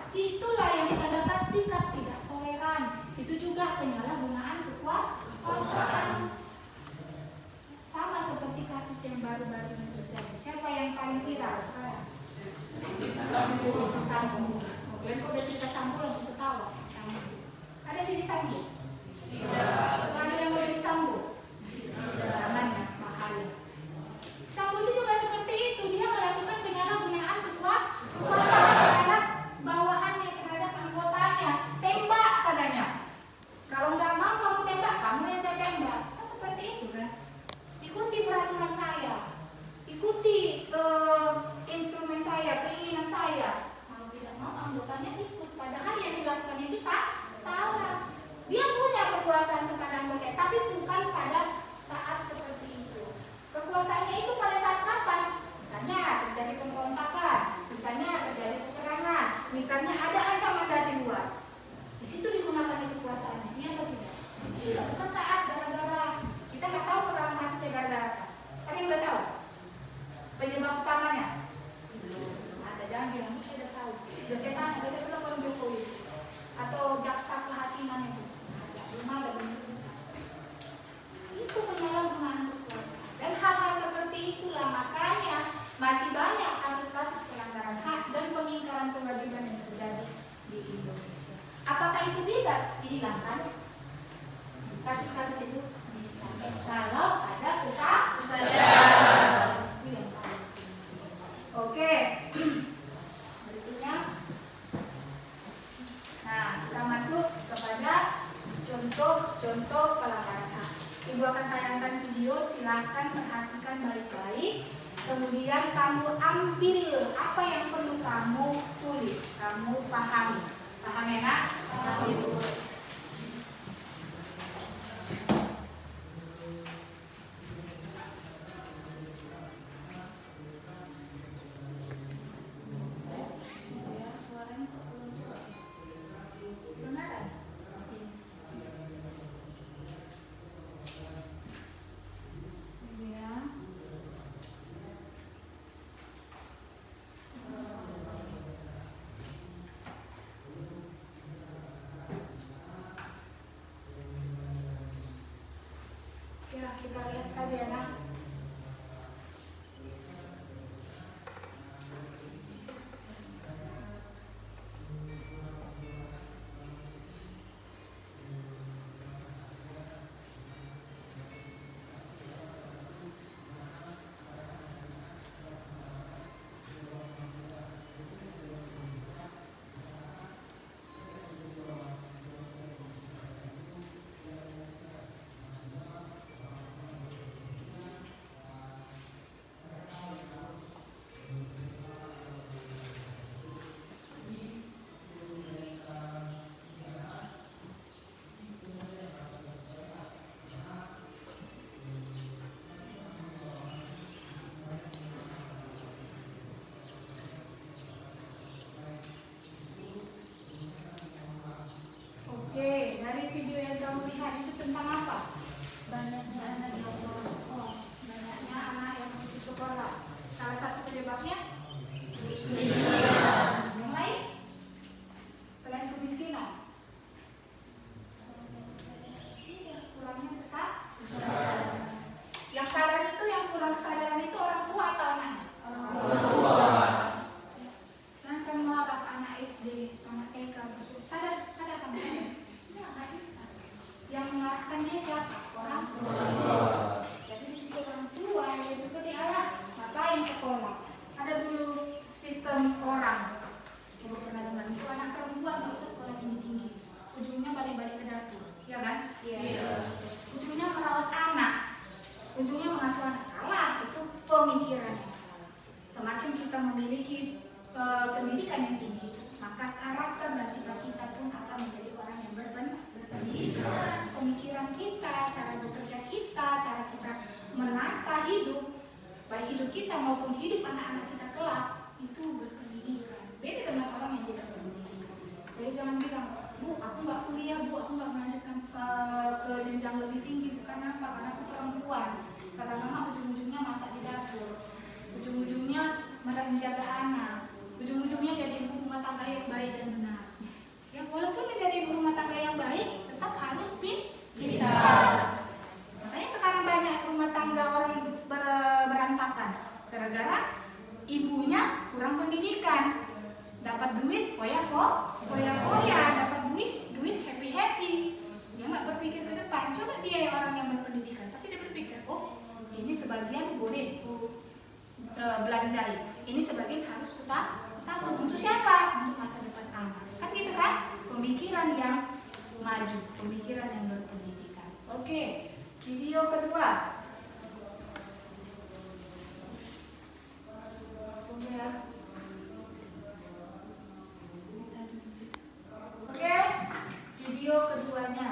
Itulah yang ditandakan sikap tidak toleran. Itu juga penyalahgunaan kekuasaan. Sama seperti kasus yang baru-baru ini terjadi. Siapa yang paling viral sekarang? Sambo. Kalian kok udah cerita Sambo langsung ketawa. Sambo. Ada sini Sambo? Tidak. Ada yang mau jadi Sambo? Jangan ya, mahal. Sambo itu juga seperti itu. Dia melakukan penyalahgunaan kekuasaan terhadap bawahannya, terhadap anggotanya. Tembak katanya. Kalau nggak mau kamu tembak, kamu yang saya tembak. Kan seperti itu kan? Ikuti peraturan saya, ikuti instrumen saya, keinginan saya. Kalau tidak mau anggotanya ikut, padahal yang dilakukan itu salah. Dia punya kekuasaan kepada anggota, tapi bukan pada saat seperti itu. Kekuasaannya itu pada saat kapan? Misalnya terjadi pemberontakan, misalnya terjadi peperangan, misalnya ada ancaman dari luar. Di situ digunakan kekuasaannya, iya atau tidak? Bukan saat gara-gara kita nggak tahu sekarang kasusnya gara-gara apa. Ada yang udah tahu penyebab utamanya? Ada, jangan bilang saya udah tahu. Udah saya tanya, udah saya telepon Jokowi atau jaksa kehakiman itu. Belum ada bentuk. Itu penyalahgunaan kekuasaan. Dan hal-hal seperti itulah makanya masih banyak kasus-kasus pelanggaran hak dan pengingkaran kewajiban yang terjadi di Indonesia. Apakah itu bisa dihilangkan? Kasus-kasus itu bisa. Kalau ada kesadaran. Itu yang paling penting. Oke. Berikutnya. Nah, kita masuk kepada contoh-contoh pelanggaran hak. Ibu akan tayangkan video, silahkan perhatikan baik-baik. Kemudian kamu ambil apa yang perlu kamu tulis, kamu pahami. Paham ya nak? Paham ibu. Ya, kita lihat saja ya nak. Oke, dari video yang kamu lihat itu tentang apa? Banyaknya anak yang bolos sekolah, banyaknya anak yang putus sekolah. Salah satu penyebabnya? Kemiskinan. Yang lain? Selain kemiskinan? Iya, kurangnya kesadaran. Yang sadar itu, yang kurang kesadaran itu orang tua atau anaknya? Orang tua. Jangan kamu harap anak SD, anak TK sadar kan? Nggak bisa. Yang mengarahkan dia siapa? Orang tua. Jadi di situ orang tua yang berikutnya Allah ngapain sekolah? Ada dulu sistem orang. Ibu pernah dengar itu anak perempuan nggak usah sekolah tinggi-tinggi. Ujungnya balik-balik ke dapur, ya kan? Iya. Ujungnya merawat anak. pemikiran yang salah. Semakin kita memiliki pendidikan yang tinggi, maka karakter dan sifat kita pun akan menjadi orang yang berpendidikan. Pemikiran kita, cara bekerja kita, cara kita menata hidup, baik hidup kita maupun hidup anak-anak kita kelak, itu berpendidikan. Beda dengan orang yang tidak berpendidikan. Jadi jangan bilang, Bu, aku nggak kuliah, Bu, aku nggak melanjutkan ke jenjang lebih tinggi. Bukan apa, karena aku perempuan. Kata mama, ujung-ujungnya masak di dapur, ujung-ujungnya menjaga anak, ujung-ujungnya jadi ibu rumah tangga yang baik dan benar. Ya, walaupun menjadi ibu rumah tangga yang baik, tetap harus pintar. Makanya sekarang banyak rumah tangga orang berantakan gara-gara ibunya kurang pendidikan. Dapat duit, foya-foya, dapat duit happy. Dia nggak berpikir ke depan. Coba dia yang orang yang berpendidikan, pasti dia berpikir, oh ini sebagian boleh belanjai, ini sebagian harus tabung. Untuk siapa? Untuk masa depan anak. Kan gitu kan? Pemikiran yang maju, pemikiran yang berpendidikan. Oke, video kedua. Oke, video keduanya.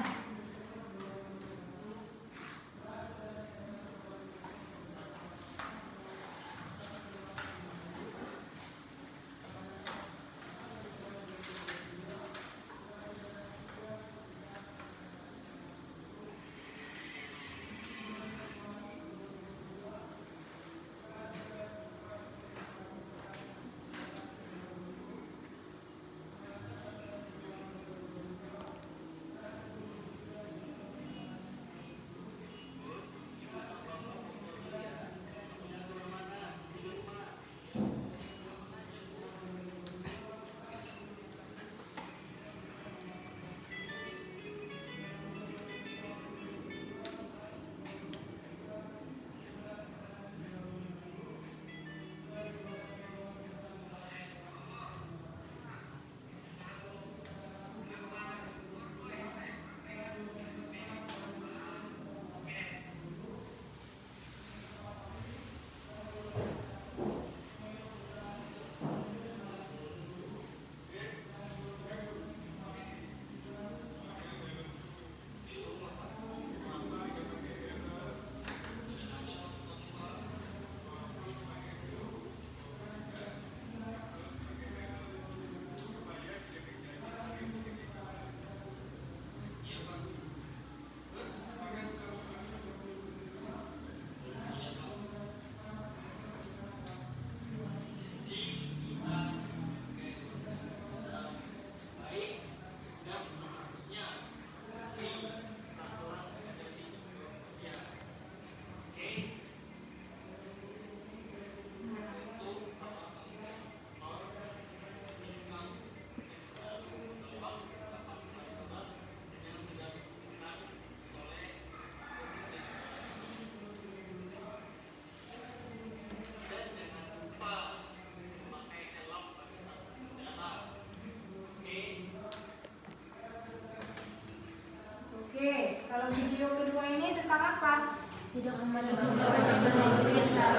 Oke, kalau video kedua ini tentang apa? Tidak memenuhi kewajiban lalu lintas.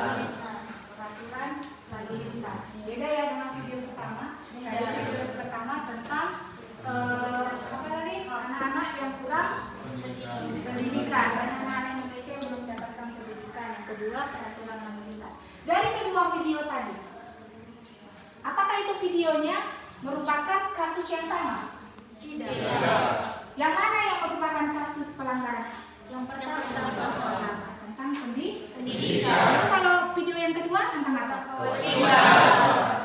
Peraturan lalu lintas. Beda ya dengan video pertama. Dari video pertama tentang apa tadi? Anak-anak yang kurang pendidikan. Banyak anak-anak Indonesia yang belum mendapatkan pendidikan. Yang kedua, peraturan lalu lintas. Dari kedua video tadi, apakah itu videonya merupakan kasus yang sama? Tidak. Yang mana yang merupakan kasus pelanggaran? Yang pertama tentang pendidikan. Lalu kalau video yang kedua tentang apa?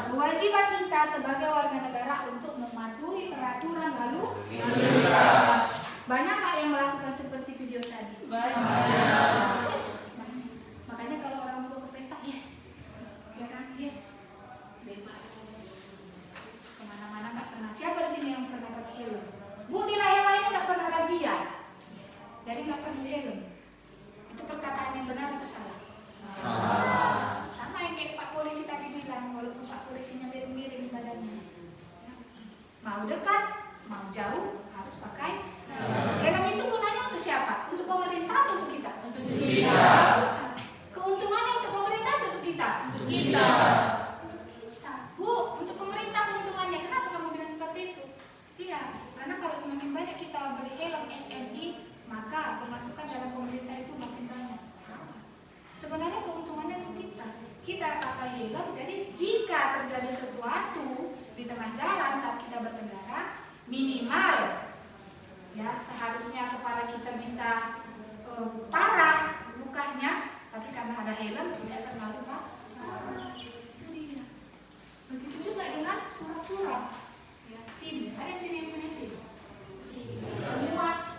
Kewajiban kita sebagai warga negara untuk mematuhi peraturan lalu lintas. Banyak nggak yang melakukan seperti video tadi? Banyak. Makanya kalau orang tua ke pesta, yes, ya kan, yes, bebas. Kemana-mana nggak pernah. Siapa di sini yang pernah pakai helm? Bu, di Rahewa ini nggak pernah razia, jadi nggak perlu helm. Itu perkataan yang benar atau salah? Salah. Sama yang kayak Pak Polisi tadi bilang, walaupun Pak Polisinya miring-miring badannya, mau dekat, mau jauh harus pakai helm. Helm itu gunanya untuk siapa? Untuk pemerintah atau untuk kita? Untuk kita. Keuntungannya untuk pemerintah atau untuk tengah jalan saat kita berkendara, minimal ya seharusnya kepala kita bisa parah lukanya, tapi karena ada helm tidak terlalu parah. Itu dia. Begitu juga dengan surat-surat, ya, SIM. Ada SIM yang punya SIM.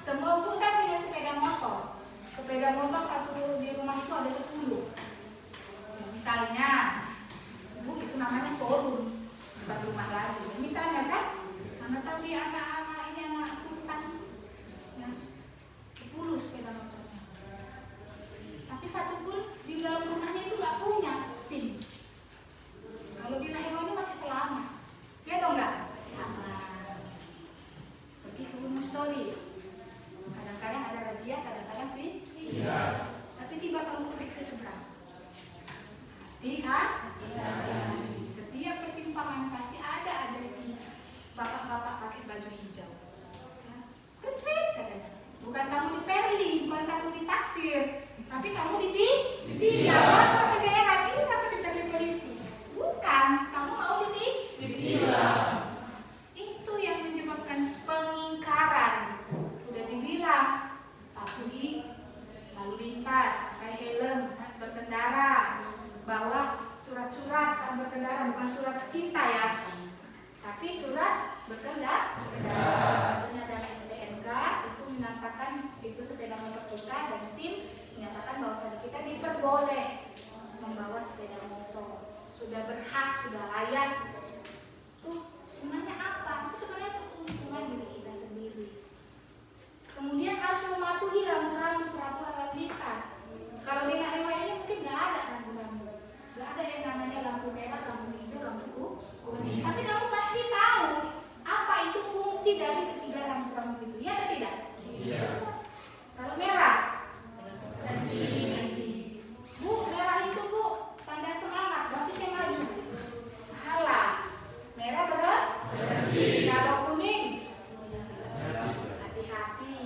Semua bu, saya punya sepeda motor. Sepeda motor satu di rumah itu ada 10. Ya, misalnya, bu itu namanya showroom, bukan rumah lagi. Misalnya kan, Anda tahu dia anak-anak ini anak sultan, ya, 10 sepeda motornya. Tapi satu pun di dalam rumahnya itu nggak punya SIM. Kalau di Lahirwani masih selamat, ya atau enggak? Masih aman. Pergi ke Gunung Story, kadang-kadang ada razia, kadang-kadang tidak. Tapi tiba kamu pergi ke seberang. Hati-hati. Setiap persimpangan pasti ada aja si bapak-bapak pakai baju hijau. Ya. Kret-kret katanya. Bukan kamu di Perli, bukan kamu di taksir, tapi kamu di tilang. Kalau kegeeran, ini kamu di Perli polisi. Bukan, kamu mau di tilang. Itu yang menyebabkan pengingkaran. Udah dibilang, patuhi lalu lintas, pakai helm saat berkendara, bawa surat-surat saat berkendara, bukan surat cinta ya, tapi surat berkendara. Salah satunya adalah STNK, itu menyatakan itu sepeda motor kita, dan SIM menyatakan bahwa kita diperboleh membawa sepeda motor. Sudah berhak, sudah layak. Tuh, gunanya apa? Itu sebenarnya untuk keuntungan diri kita sendiri. Kemudian harus mematuhi rambu-rambu peraturan lalu lintas. Kalau di Lahirwani ini mungkin nggak ada rambu-rambu, nggak ada yang namanya lampu merah, lampu hijau, lampu kuning. Tapi kamu pasti tahu apa itu fungsi dari ketiga rambu-rambu itu, ya atau tidak? Iya. Kalau merah, berhenti. Bu, merah itu bu tanda semangat, berarti saya maju. Salah. Merah berhenti. Kalau kuning, hati-hati.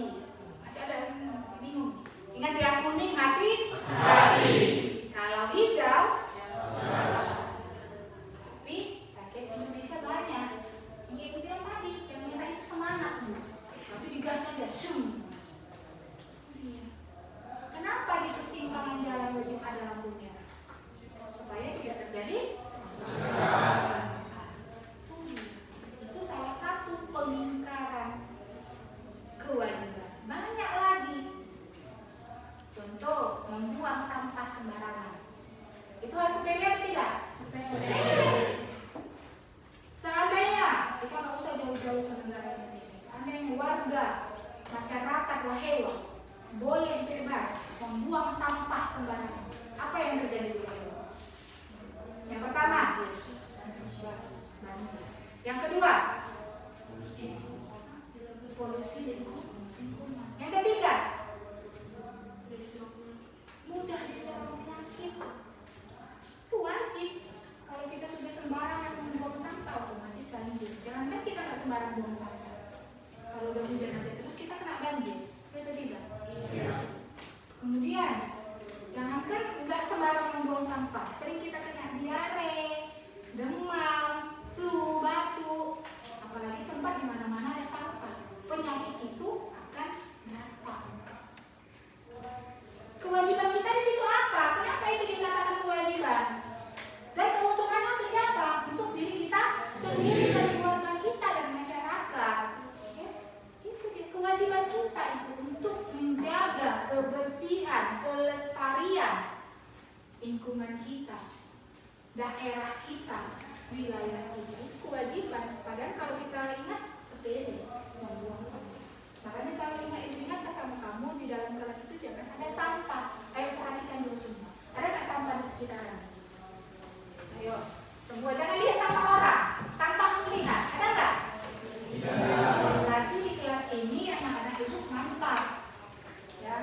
Masih ada yang masih bingung. Ingat ya, kuning hati. Kalau hijau, tapi rakyat Indonesia banyak. Yang ibu bilang tadi, yang merah itu semangat bu. Nanti digas saja, shum. Iya. Kenapa di persimpangan jalan wajib ada lampu merah? Supaya tidak terjadi itu salah satu pengingkaran kewajiban. Banyak lagi. Contoh, membuang sampah sembarangan. Itu hal sepele atau tidak? Sepele. Seandainya, kita nggak usah jauh-jauh ke negara Indonesia. Seandainya warga, masyarakat Lahewa boleh bebas membuang sampah sembarangan, apa yang terjadi di Lahewa? Yang pertama, banjir. Yang kedua, polusi lingkungan. Yang ketiga, mudah diserang penyakit. Itu wajib. Kalau kita sudah sembarangan membuang sampah, otomatis banjir. Jangankan kita nggak sembarang buang sampah. Kalau udah hujan aja terus kita kena banjir, itu tidak. Iya. Kemudian, jangankan nggak sembarang membuang sampah, sering kita kena diare, demam, flu, batuk, apalagi sempat di mana-mana ada sampah. Penyakit itu akan datang. Kewajiban kita di situ apa? Kenapa itu dikatakan kewajiban? Dan keuntungannya untuk siapa? Untuk diri kita sendiri dan keluarga kita dan masyarakat. Ya, itu dia kewajiban kita itu untuk menjaga kebersihan, kelestarian lingkungan kita, daerah kita, wilayah kita. Itu kewajiban. Padahal kalau kita ingat sepele, membuang sampah. Makanya selalu ingatkan sama kamu di dalam kelas itu jangan ada sampah. Ayo perhatikan dulu semua. Ada nggak sampah di sekitaran? Ayo, semua jangan lihat sampah orang. Sampahmu lihat, ada nggak? Tidak. Berarti di kelas ini anak-anak itu mantap, ya,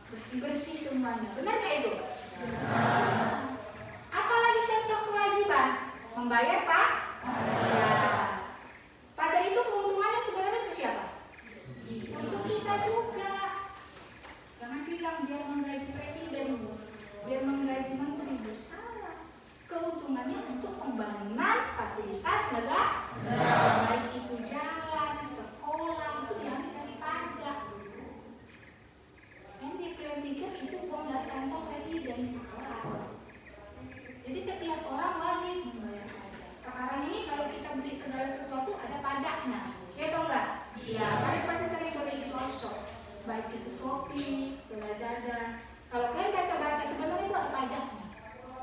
bersih-bersih semuanya. Benar nggak itu? Benar. Apalagi contoh kewajiban? Membayar pajak. Pajak itu keuntungannya sebenarnya untuk siapa? Untuk kita juga. Jangan bilang biar menggaji presiden, biar menggaji menteri. Salah. Keuntungannya untuk pembangunan fasilitas negara. di sekolah. Jadi setiap orang wajib membayar pajak. Sekarang ini kalau kita beli segala sesuatu ada pajaknya, ya atau enggak? Iya. Kalian pasti sering beli di shop, baik itu Shopee, itu Lazada. Kalau kalian baca-baca sebenarnya itu ada pajaknya,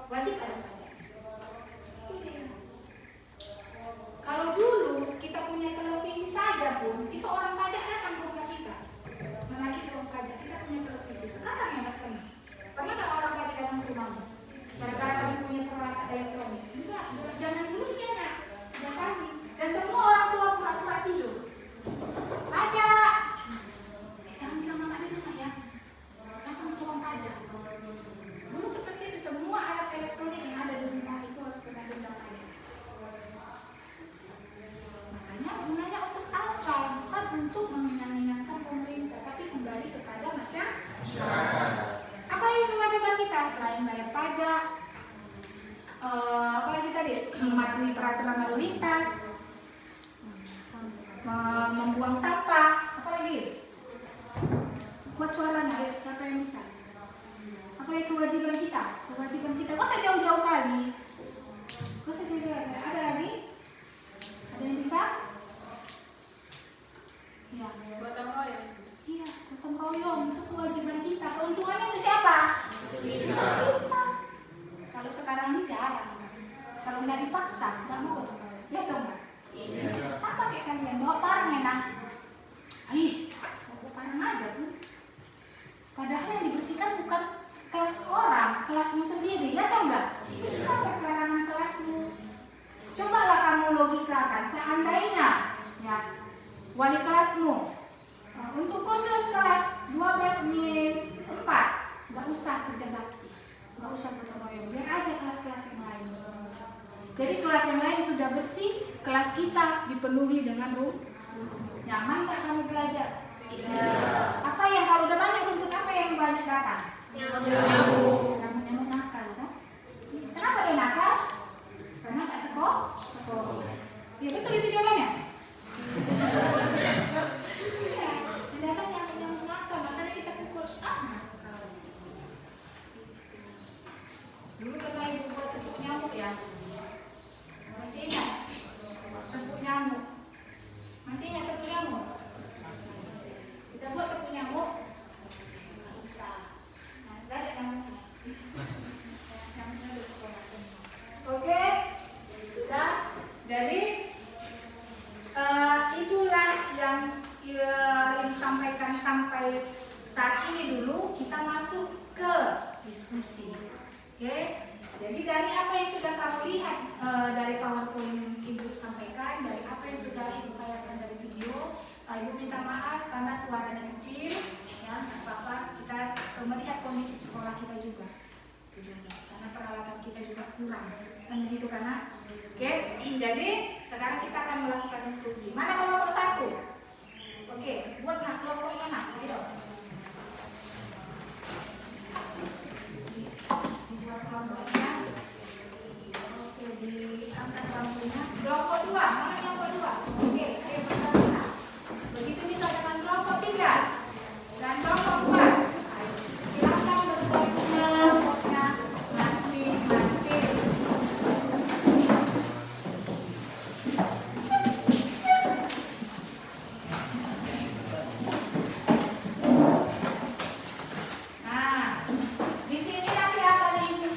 wajib ada pajak. Itu dia. Kalau dulu kita punya televisi saja pun, itu orang pajak datang ke rumah kita menagih uang pajak. Kita punya televisi, sekarang yang nggak pernah. Pernah nggak orang pajak datang ke rumahmu? Gara-gara kami punya peralatan elektronik? Enggak, zaman dulu dia nak datangi. Dan semua orang tua pura-pura tidur. Pajak. Jangan bilang mama di rumah ya. Datang ke uang pajak. Dulu seperti itu, semua alat elektronik yang ada di rumah itu harus kena denda pajak. Makanya gunanya untuk apa? Bukan untuk menyenangkan pemerintah, tapi kembali kepada masyarakat. Apa lagi kewajiban kita selain bayar pajak? Apalagi tadi mematuhi peraturan lalu lintas, membuang sampah, apalagi buat suaranya. Ayo, siapa yang bisa? Apalagi kewajiban kita? Kewajiban kita, kok saya jauh-jauh kali? Kok saya jauh-jauh? Ada lagi? Ada yang bisa? Ya, Gotong royong. iya, gotong royong itu kewajiban kita. Keuntungannya itu siapa? Kita. Kalau sekarang ini jarang. Kalau nggak dipaksa, nggak mau gotong royong. Ya atau enggak? Iya. Sama kayak kalian bawa barang enak. Bawa barang aja tuh. Padahal yang dibersihkan bukan kelas orang, kelasmu sendiri, ya atau enggak? Iya. Perkarangan kelasmu. Cobalah kamu logikakan, seandainya ya wali kelasmu untuk khusus kelas 12 mis 4 nggak usah kerja bakti, nggak usah gotong royong, biar aja kelas-kelas yang lain. Jadi kelas yang lain sudah bersih, kelas kita dipenuhi dengan nyaman nggak kamu belajar? Iya. Apa yang kalau udah banyak rumput, apa yang banyak datang? Nyamuk. Nyamuk nakal kan? Kenapa dia nakal? Karena nggak sekolah. Ya betul itu jawabannya. Iya, datang nyamuk nakal, makanya kita pukul. Nakal. Dulu pernah ibu buat tepuk nyamuk ya. Masih ingat? Tepuk nyamuk. Masih ingat tepuk nyamuk? Kita buat tepuk nyamuk. Nggak usah. Nah, nggak ada nyamuknya. Nyamuknya udah sekolah semua. Oke, sudah. Jadi itulah yang disampaikan sampai saat ini dulu. Kita masuk ke diskusi. Oke. Jadi dari apa yang sudah kamu lihat dari PowerPoint Ibu sampaikan, dari apa yang sudah Ibu tayangkan dari video, Ibu minta maaf karena suaranya kecil, ya nggak apa-apa. Kita melihat kondisi sekolah kita juga, karena peralatan kita juga kurang, kan begitu karena. Oke, jadi sekarang kita akan melakukan diskusi. Mana kelompok 1? Oke, buatlah kelompoknya nak, ayo. Buat kelompoknya. Oke, diangkat lampunya. Kelompok 2, mana kelompok 2? Oke, ayo bersama. Begitu juga dengan kelompok 3 dan kelompok 4. Silakan bergabung kelompoknya masing-masing. Nah, di sini nanti akan Ibu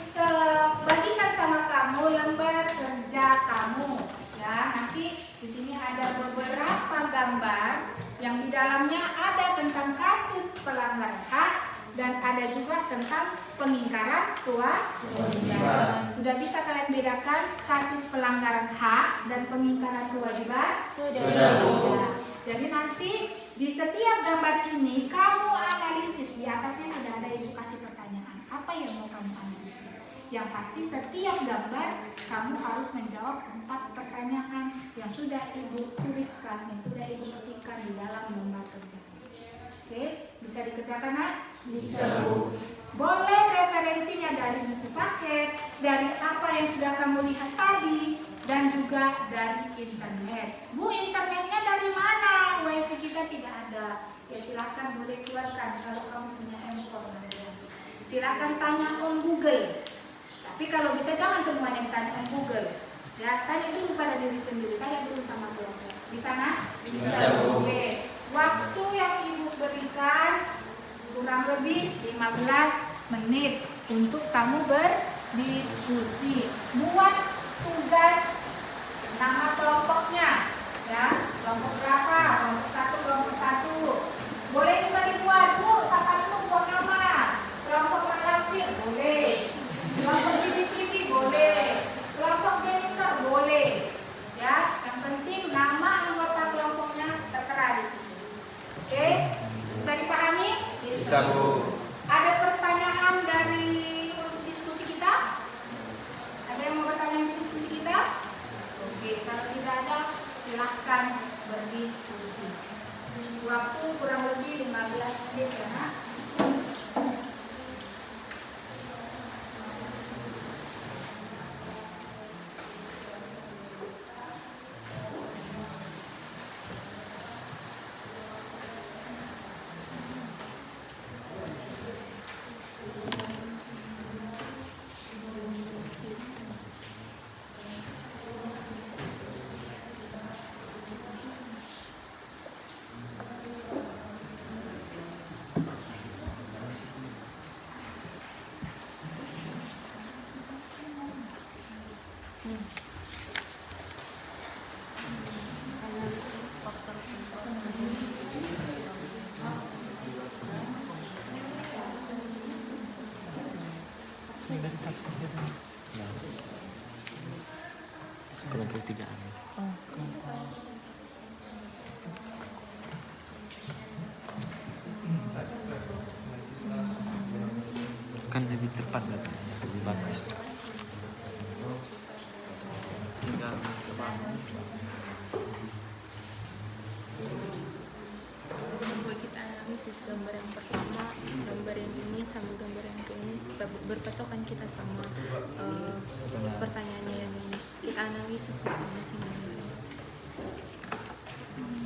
bagikan sama kamu lembar kerja kamu. Ya, nanti di sini ada beberapa gambar yang di dalamnya ada tentang kasus pelanggaran hak dan ada juga tentang pengingkaran kewajiban. Sudah bisa kalian bedakan kasus pelanggaran hak dan pengingkaran kewajiban? Sudah. Ya. Jadi nanti di setiap gambar ini kamu analisis. Di atasnya sudah ada Ibu kasih pertanyaan. Apa yang mau kamu analisis? Yang pasti setiap gambar kamu harus menjawab 4 pertanyaan yang sudah Ibu tuliskan, yang sudah Ibu ketikkan di dalam lembar kerja. Oke, bisa dikerjakan nak? Bisa, Bu. Boleh referensinya dari buku paket, dari apa yang sudah kamu lihat tadi, dan juga dari internet. Bu, internetnya dari mana? WiFi kita tidak ada. Ya silakan boleh keluarkan kalau kamu punya handphone masing-masing. silakan tanya on Google. Tapi kalau bisa jangan semuanya tanya on Google. Ya, tanya dulu pada diri sendiri, tanya dulu sama keluarga. Bisa nak? Bisa, Bu. Oke. Waktu yang Ibu berikan kurang lebih 15 menit untuk kamu berdiskusi. Buat tugas nama kelompoknya. Ya, kelompok berapa? Kelompok 1, kelompok 1. Boleh juga dibuat, Bu, siapa dulu buat nama. Kelompok Malampir boleh. Kelompok Cibi-Cibi boleh. Kelompok gangster boleh. Ya, yang penting nama anggota kelompoknya tertera di situ. Oke? Bisa dipahami? Bisa, Bu. Ada pertanyaan dari untuk diskusi kita? Ada yang mau bertanya untuk diskusi kita? Oke, kalau tidak ada silahkan berdiskusi. Waktu kurang lebih 15 menit ya, Nak. Kelompok 3. Kan lebih tepat, lebih bagus. Tinggal kebas. Coba kita analisis gambar yang pertama, gambar yang ini sama gambar yang ini, berpatokan kita sama pertanyaannya yang ini. Kita analisis masing-masing gambar.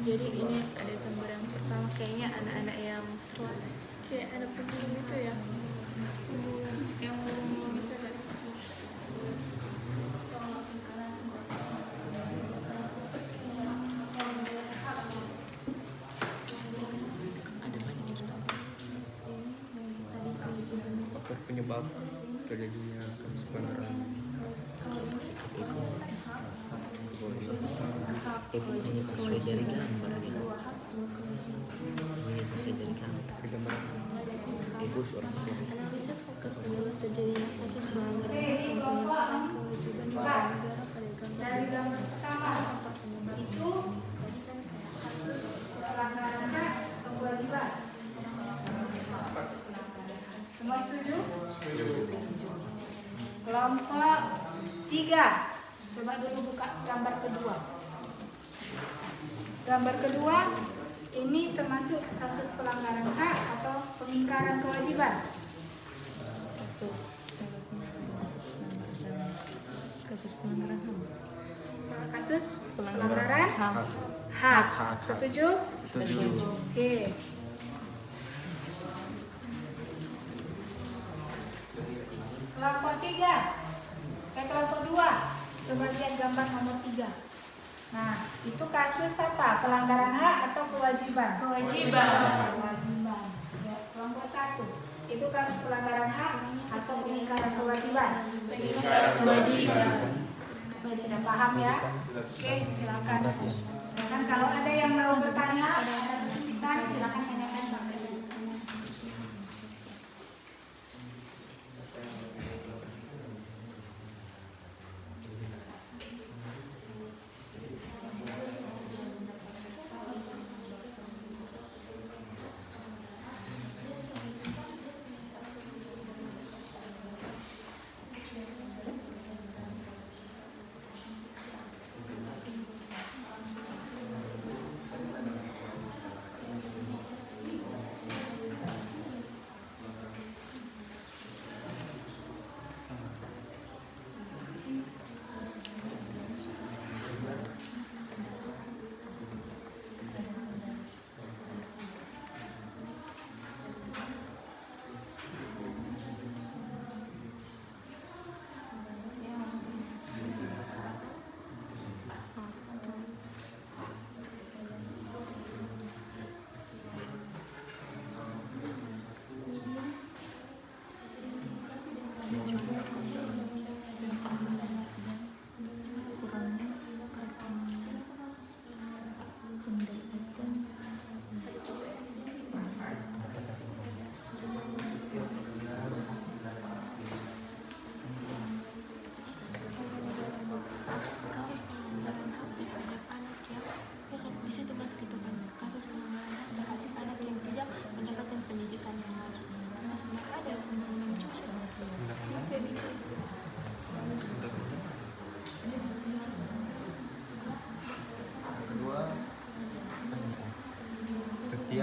Jadi ini ada gambar yang pertama, kayaknya anak-anak yang terlalu kayak ada pemulung itu ya, yang murung itu ya. Faktor penyebab terjadinya kasus pelanggaran Ini sesuai dari gambar. Ini sesuai dari gambar. Ibu seorang tua. Analisis faktor penyebab terjadinya kasus pelanggaran dan penyebaran kewajiban warga negara pada gambar. Dari gambar pertama itu kasus pelanggaran hak atau kewajiban. Semua setuju? Kelompok 3. Coba dulu buka gambar kedua. Gambar kedua ini termasuk kasus pelanggaran hak atau pengingkaran kewajiban. Kasus pelanggaran HAM. Kasus pelanggaran hak. Setuju? Setuju. Oke. Kelompok 3. Kelompok 2. Coba lihat gambar nomor 3. Nah, itu kasus apa? Pelanggaran hak atau kewajiban? Kewajiban. Kewajiban. Ya, kelompok 1. Itu kasus pelanggaran hak atau pengingkaran kewajiban? Pengingkaran kewajiban. Sudah paham ya? Oke, silakan. Silakan kalau ada yang mau bertanya, ada kesulitan, silakan tanyakan sampai sini.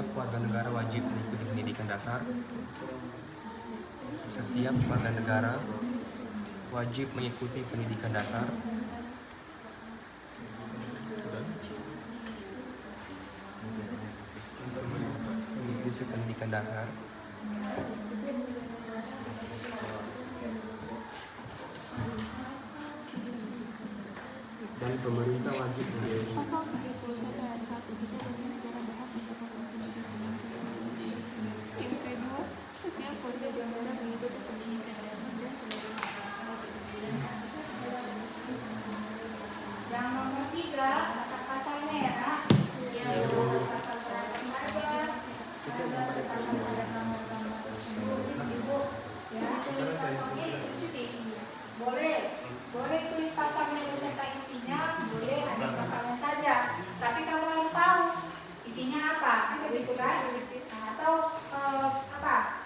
Setiap warga negara wajib mengikuti pendidikan dasar. Setiap warga negara wajib mengikuti pendidikan dasar. Mengikuti pendidikan dasar. Dan pemerintah wajib Pasal 31 ayat 1 setiap warga negara berhak mendapatkan pendidikan yang kedua, setiap warga negara mengikuti pendidikan dasar dan Yang nomor 3, pasal-pasalnya ya Kak. Yang pasal berapa saja, ada tentang pada nomor-nomor tersebut. Ibu, ya. tulis pasalnya itu juga isinya. Boleh tulis pasalnya beserta isinya, boleh ada pasalnya saja. Tapi kamu harus tahu isinya apa, kan begitu kan? Nah, atau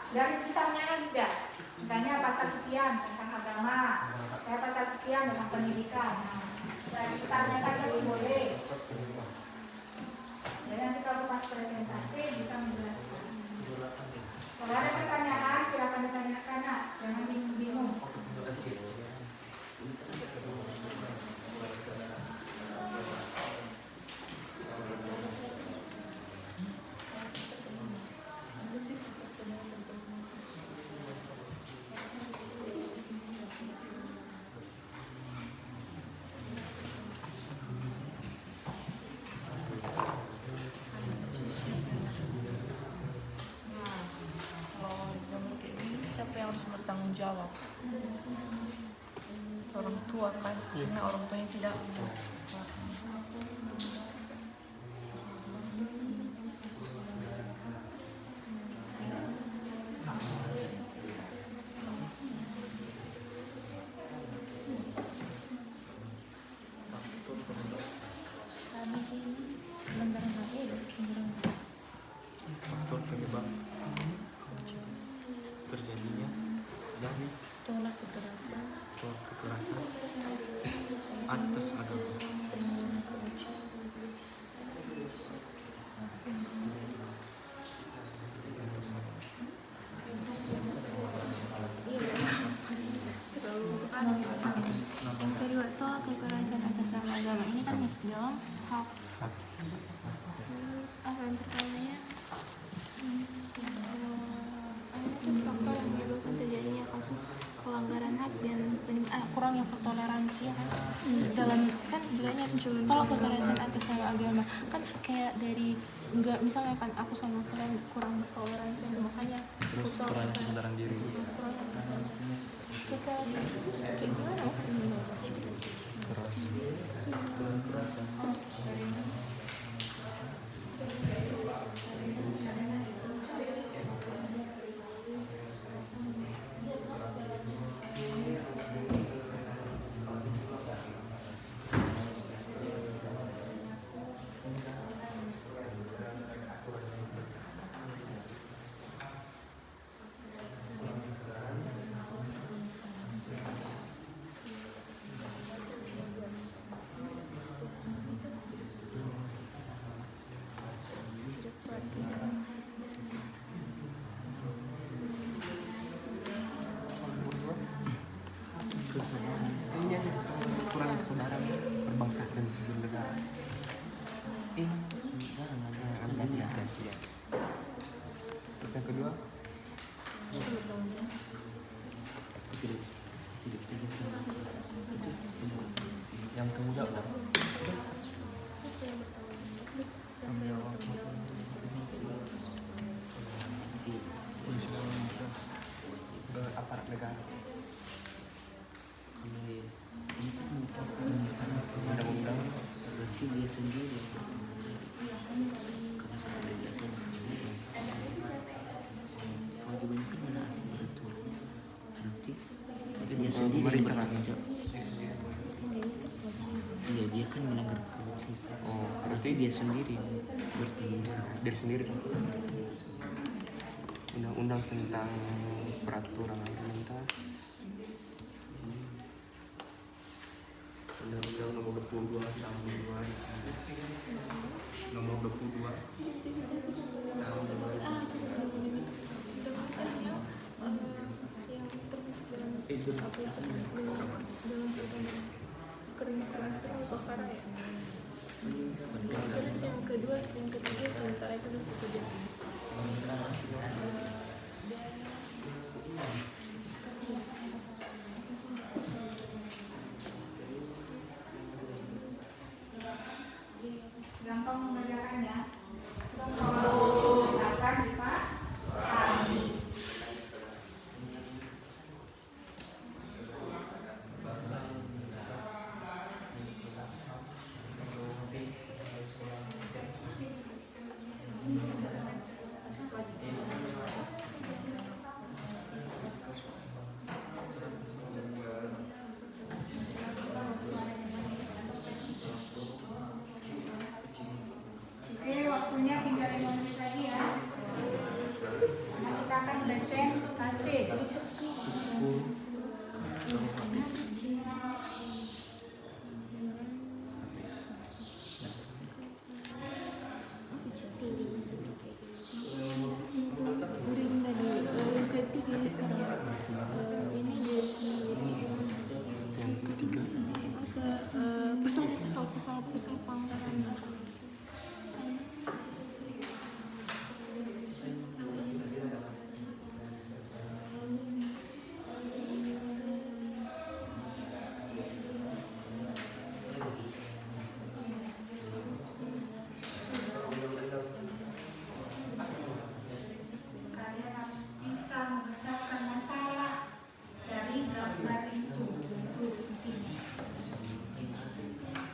garis besarnya aja. Misalnya pasal sekian tentang agama, pasal sekian tentang pendidikan. Nah, garis besarnya saja pun boleh. Jadi nanti kalau pas presentasi bisa menjelaskan. Kalau ada pertanyaan silakan ditanyakan, nak. Jangan bingung-bingung. Yang harus bertanggung jawab orang tua kan, karena orang tuanya tidak faktor penyebab terjadinya dari Tolak kekerasan atas agama. Yang kedua, tolak kekerasan atas nama agama. Ini kan masuk dalam hak. Terus apa yang pertamanya? Analisis faktor yang menyebabkan terjadinya kasus pelanggaran hak dan kurangnya toleransi dalam kan bilangnya tolak kekerasan atas nama agama kan kayak dari enggak misalnya kan aku sama kalian kurang bertoleransi makanya Terus kurang kesadaran diri. kekerasan kayak gimana maksudnya? Kurang kesadaran berbangsa dan bernegara. Yang kedua, yang tanggung jawab aparat negara. Undang-undang berarti dia sendiri yang bertanggung jawab karena keadilan kewajiban itu mana arti betul berarti dia sendiri yang bertanggung jawab. Iya dia kan melanggar kewajiban. Oh, berarti dia sendiri yang bertanggung jawab dari sendiri. Undang-undang tentang peraturan lalu lintas, Undang-Undang nomor 22 tahun 2000, nomor 22 tahun Keringan selalu perkara ya. Terus yang kedua, yang ketiga sementara itu pekerjaan. Gampang mengerjakannya. Kalau misalkan dipahami. Oke, waktunya tinggal 5 menit lagi ya. Nah, kita akan besen kasih. Pasal pelanggaran. Kalian harus bisa memecahkan masalah dari gambar itu. Itu intinya.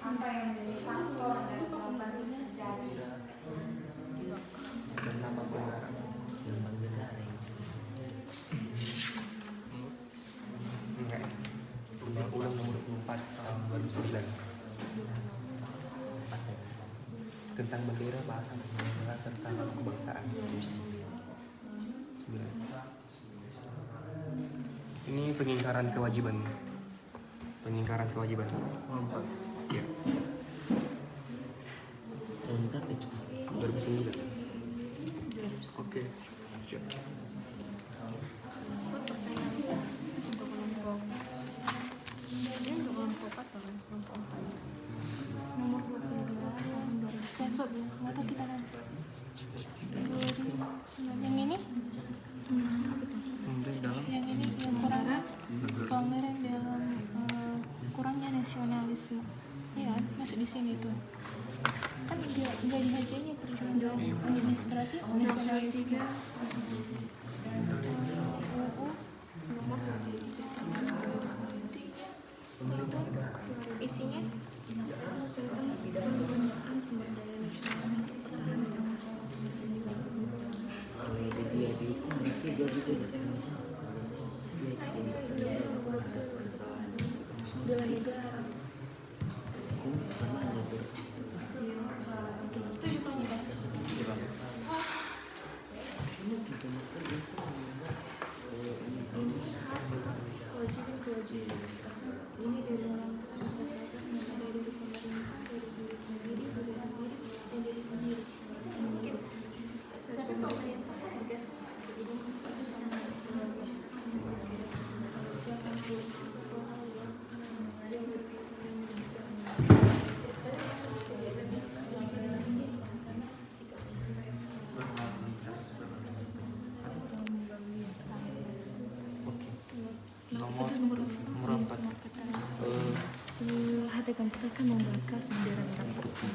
Apa yang menjadi faktor dari gambar itu terjadi? Dan nama pembenaran yang benar. Undang-Undang Nomor 24 Tahun 2009 tentang bendera, bahasa dan negara serta nama kebangsaan. 9. Ini pengingkaran kewajiban. Pengingkaran kewajiban. Ya. Tahun berapa itu? 2009. Oke. Siap. Nomor 22 tahun 2000 sponsor ya, nggak tahu kita nanti. Yang ini? Yang ini yang kurangnya pelanggaran dalam kurangnya nasionalisme. Ya, masuk di sini tuh. Kan nggak dihargainya perjuangan Indonesia, berarti nasionalisme. Nomor isinya tentang penggunaan sumber daya nasional. Dia dihukum mereka juga Bela negara. sama aja tuh. Setuju kan ya? Kewajiban. Ini dari orang tua, ada dari pemerintah, dari diri sendiri, dan diri sendiri. Mungkin, tapi kalau kalian tahu berdasarkan edukasi itu sama Indonesia, jangan buat sesuatu hal yang berkaitan dengan diri sendiri, karena sikap Nomor 4. Hatikan kita kan membakar bendera merah putih.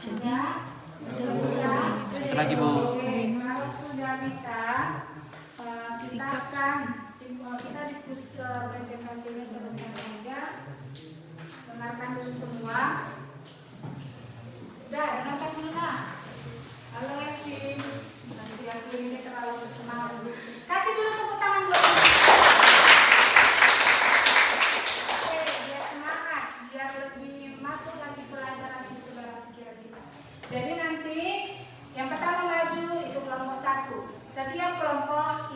Jadi Satu lagi, Bu. Oke, kalau sudah bisa, kita akan kita diskusi presentasinya sebentar saja. Dengarkan dulu semua. Sudah, dengarkan dulu lah. Halo Evin, antusias ini terlalu bersemangat. Kasih dulu tepuk tangan buat oke, biar semangat, biar lebih masuk lagi pelajaran itu dalam pikiran kita. Jadi nanti yang pertama maju itu kelompok 1. Setiap kelompok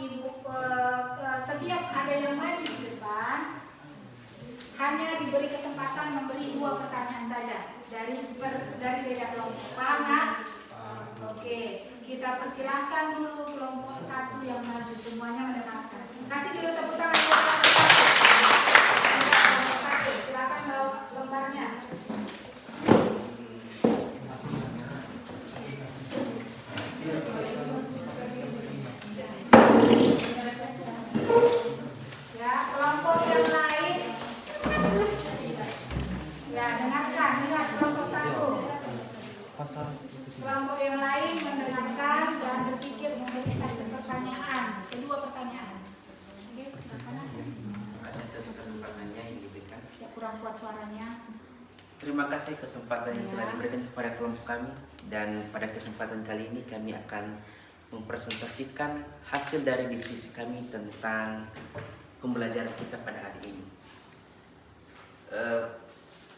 setiap ada yang maju di depan hanya diberi kesempatan memberi 2 pertanyaan saja dari beda kelompok. Paham nggak? Oke, kita persilahkan dulu kelompok 1 yang maju semuanya mendengarkan. Kasih dulu tepuk tangan buat kelompok 1. kurang kuat suaranya. Terima kasih kesempatan yang telah Ya. diberikan kepada kelompok kami, dan pada kesempatan kali ini kami akan mempresentasikan hasil dari diskusi kami tentang pembelajaran kita pada hari ini.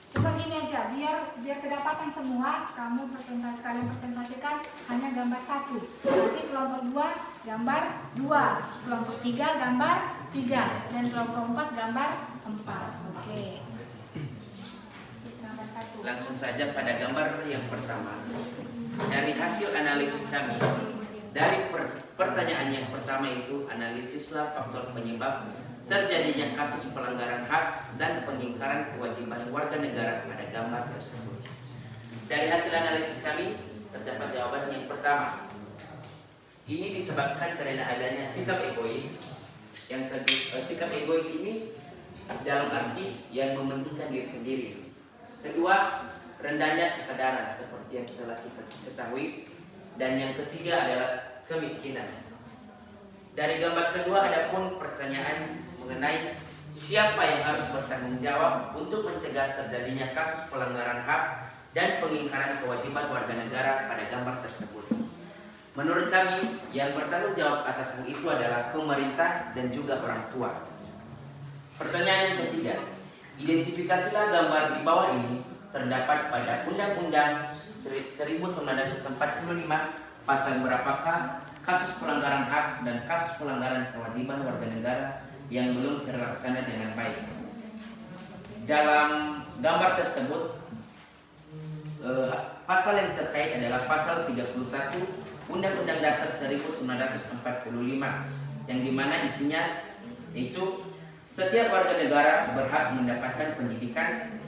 Coba gini aja, biar kedapatan semua, kamu kalian presentasikan hanya gambar 1. Nanti kelompok 2 gambar 2, kelompok 3 gambar 3, dan kelompok 4 gambar 4. Oke. Gambar 1. Langsung saja pada gambar yang pertama. Dari hasil analisis kami, dari pertanyaan yang pertama itu, analisislah faktor penyebab terjadinya kasus pelanggaran hak dan pengingkaran kewajiban warga negara pada gambar tersebut. Dari hasil analisis kami terdapat jawaban yang pertama. Ini disebabkan karena adanya sikap egois. Yang kedua, sikap egois ini dalam arti yang mementingkan diri sendiri. Kedua, rendahnya kesadaran seperti yang telah kita ketahui. Dan yang ketiga adalah kemiskinan. Dari gambar kedua ada pun pertanyaan mengenai siapa yang harus bertanggung jawab untuk mencegah terjadinya kasus pelanggaran hak dan pengingkaran kewajiban warga negara pada gambar tersebut. Menurut kami, yang bertanggung jawab atas hal itu adalah pemerintah dan juga orang tua. Pertanyaan yang ketiga, identifikasilah gambar di bawah ini terdapat pada Undang-Undang 1945 pasal berapakah kasus pelanggaran hak dan kasus pelanggaran kewajiban warga negara yang belum terlaksana dengan baik. Dalam gambar tersebut, pasal yang terkait adalah pasal 31 Undang-Undang Dasar 1945 yang dimana isinya itu setiap warga negara berhak mendapatkan pendidikan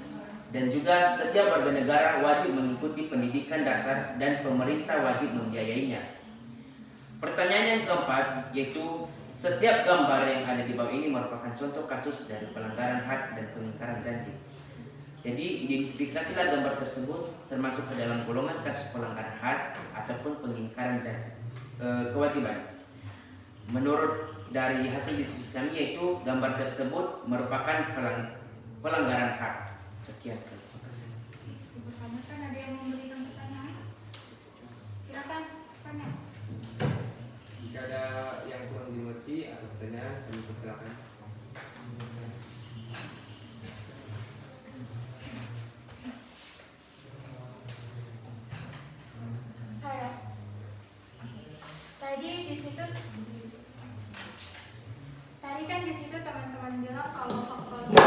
dan juga setiap warga negara wajib mengikuti pendidikan dasar dan pemerintah wajib membiayainya. Pertanyaan yang keempat yaitu setiap gambar yang ada di bawah ini merupakan contoh kasus dari pelanggaran hak dan pengingkaran janji. Jadi identifikasilah gambar tersebut termasuk ke dalam golongan kasus pelanggaran hak ataupun pengingkaran kewajiban. Menurut dari hasil diskusi kami yaitu gambar tersebut merupakan pelanggaran hak. Sekian. Kan ada yang memberikan pertanyaan? Silakan tanya. Jika ada yang kurang dimengerti atau pertanyaan, kami persilakan. Saya. Tadi kan di situ teman-teman bilang kalau faktornya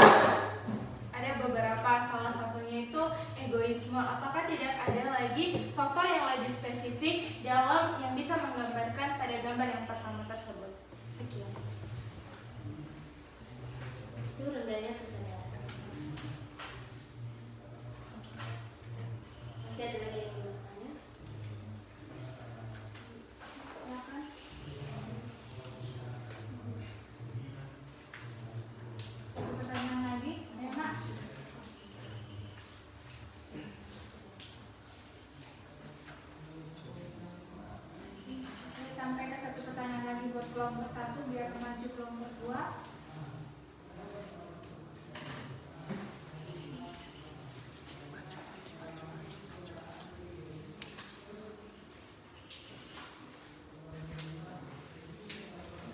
ada beberapa, salah satunya itu egoisme. Apakah tidak ada lagi faktor yang lebih spesifik dalam yang bisa menggambarkan pada gambar yang pertama tersebut? Sekian. Itu rendahnya kesadaran. Masih ada lagi yang mau bertanya? Silakan. Satu pertanyaan lagi, ayo Mak. Oke, sampai ke satu pertanyaan lagi buat kelompok 1 biar maju kelompok 2.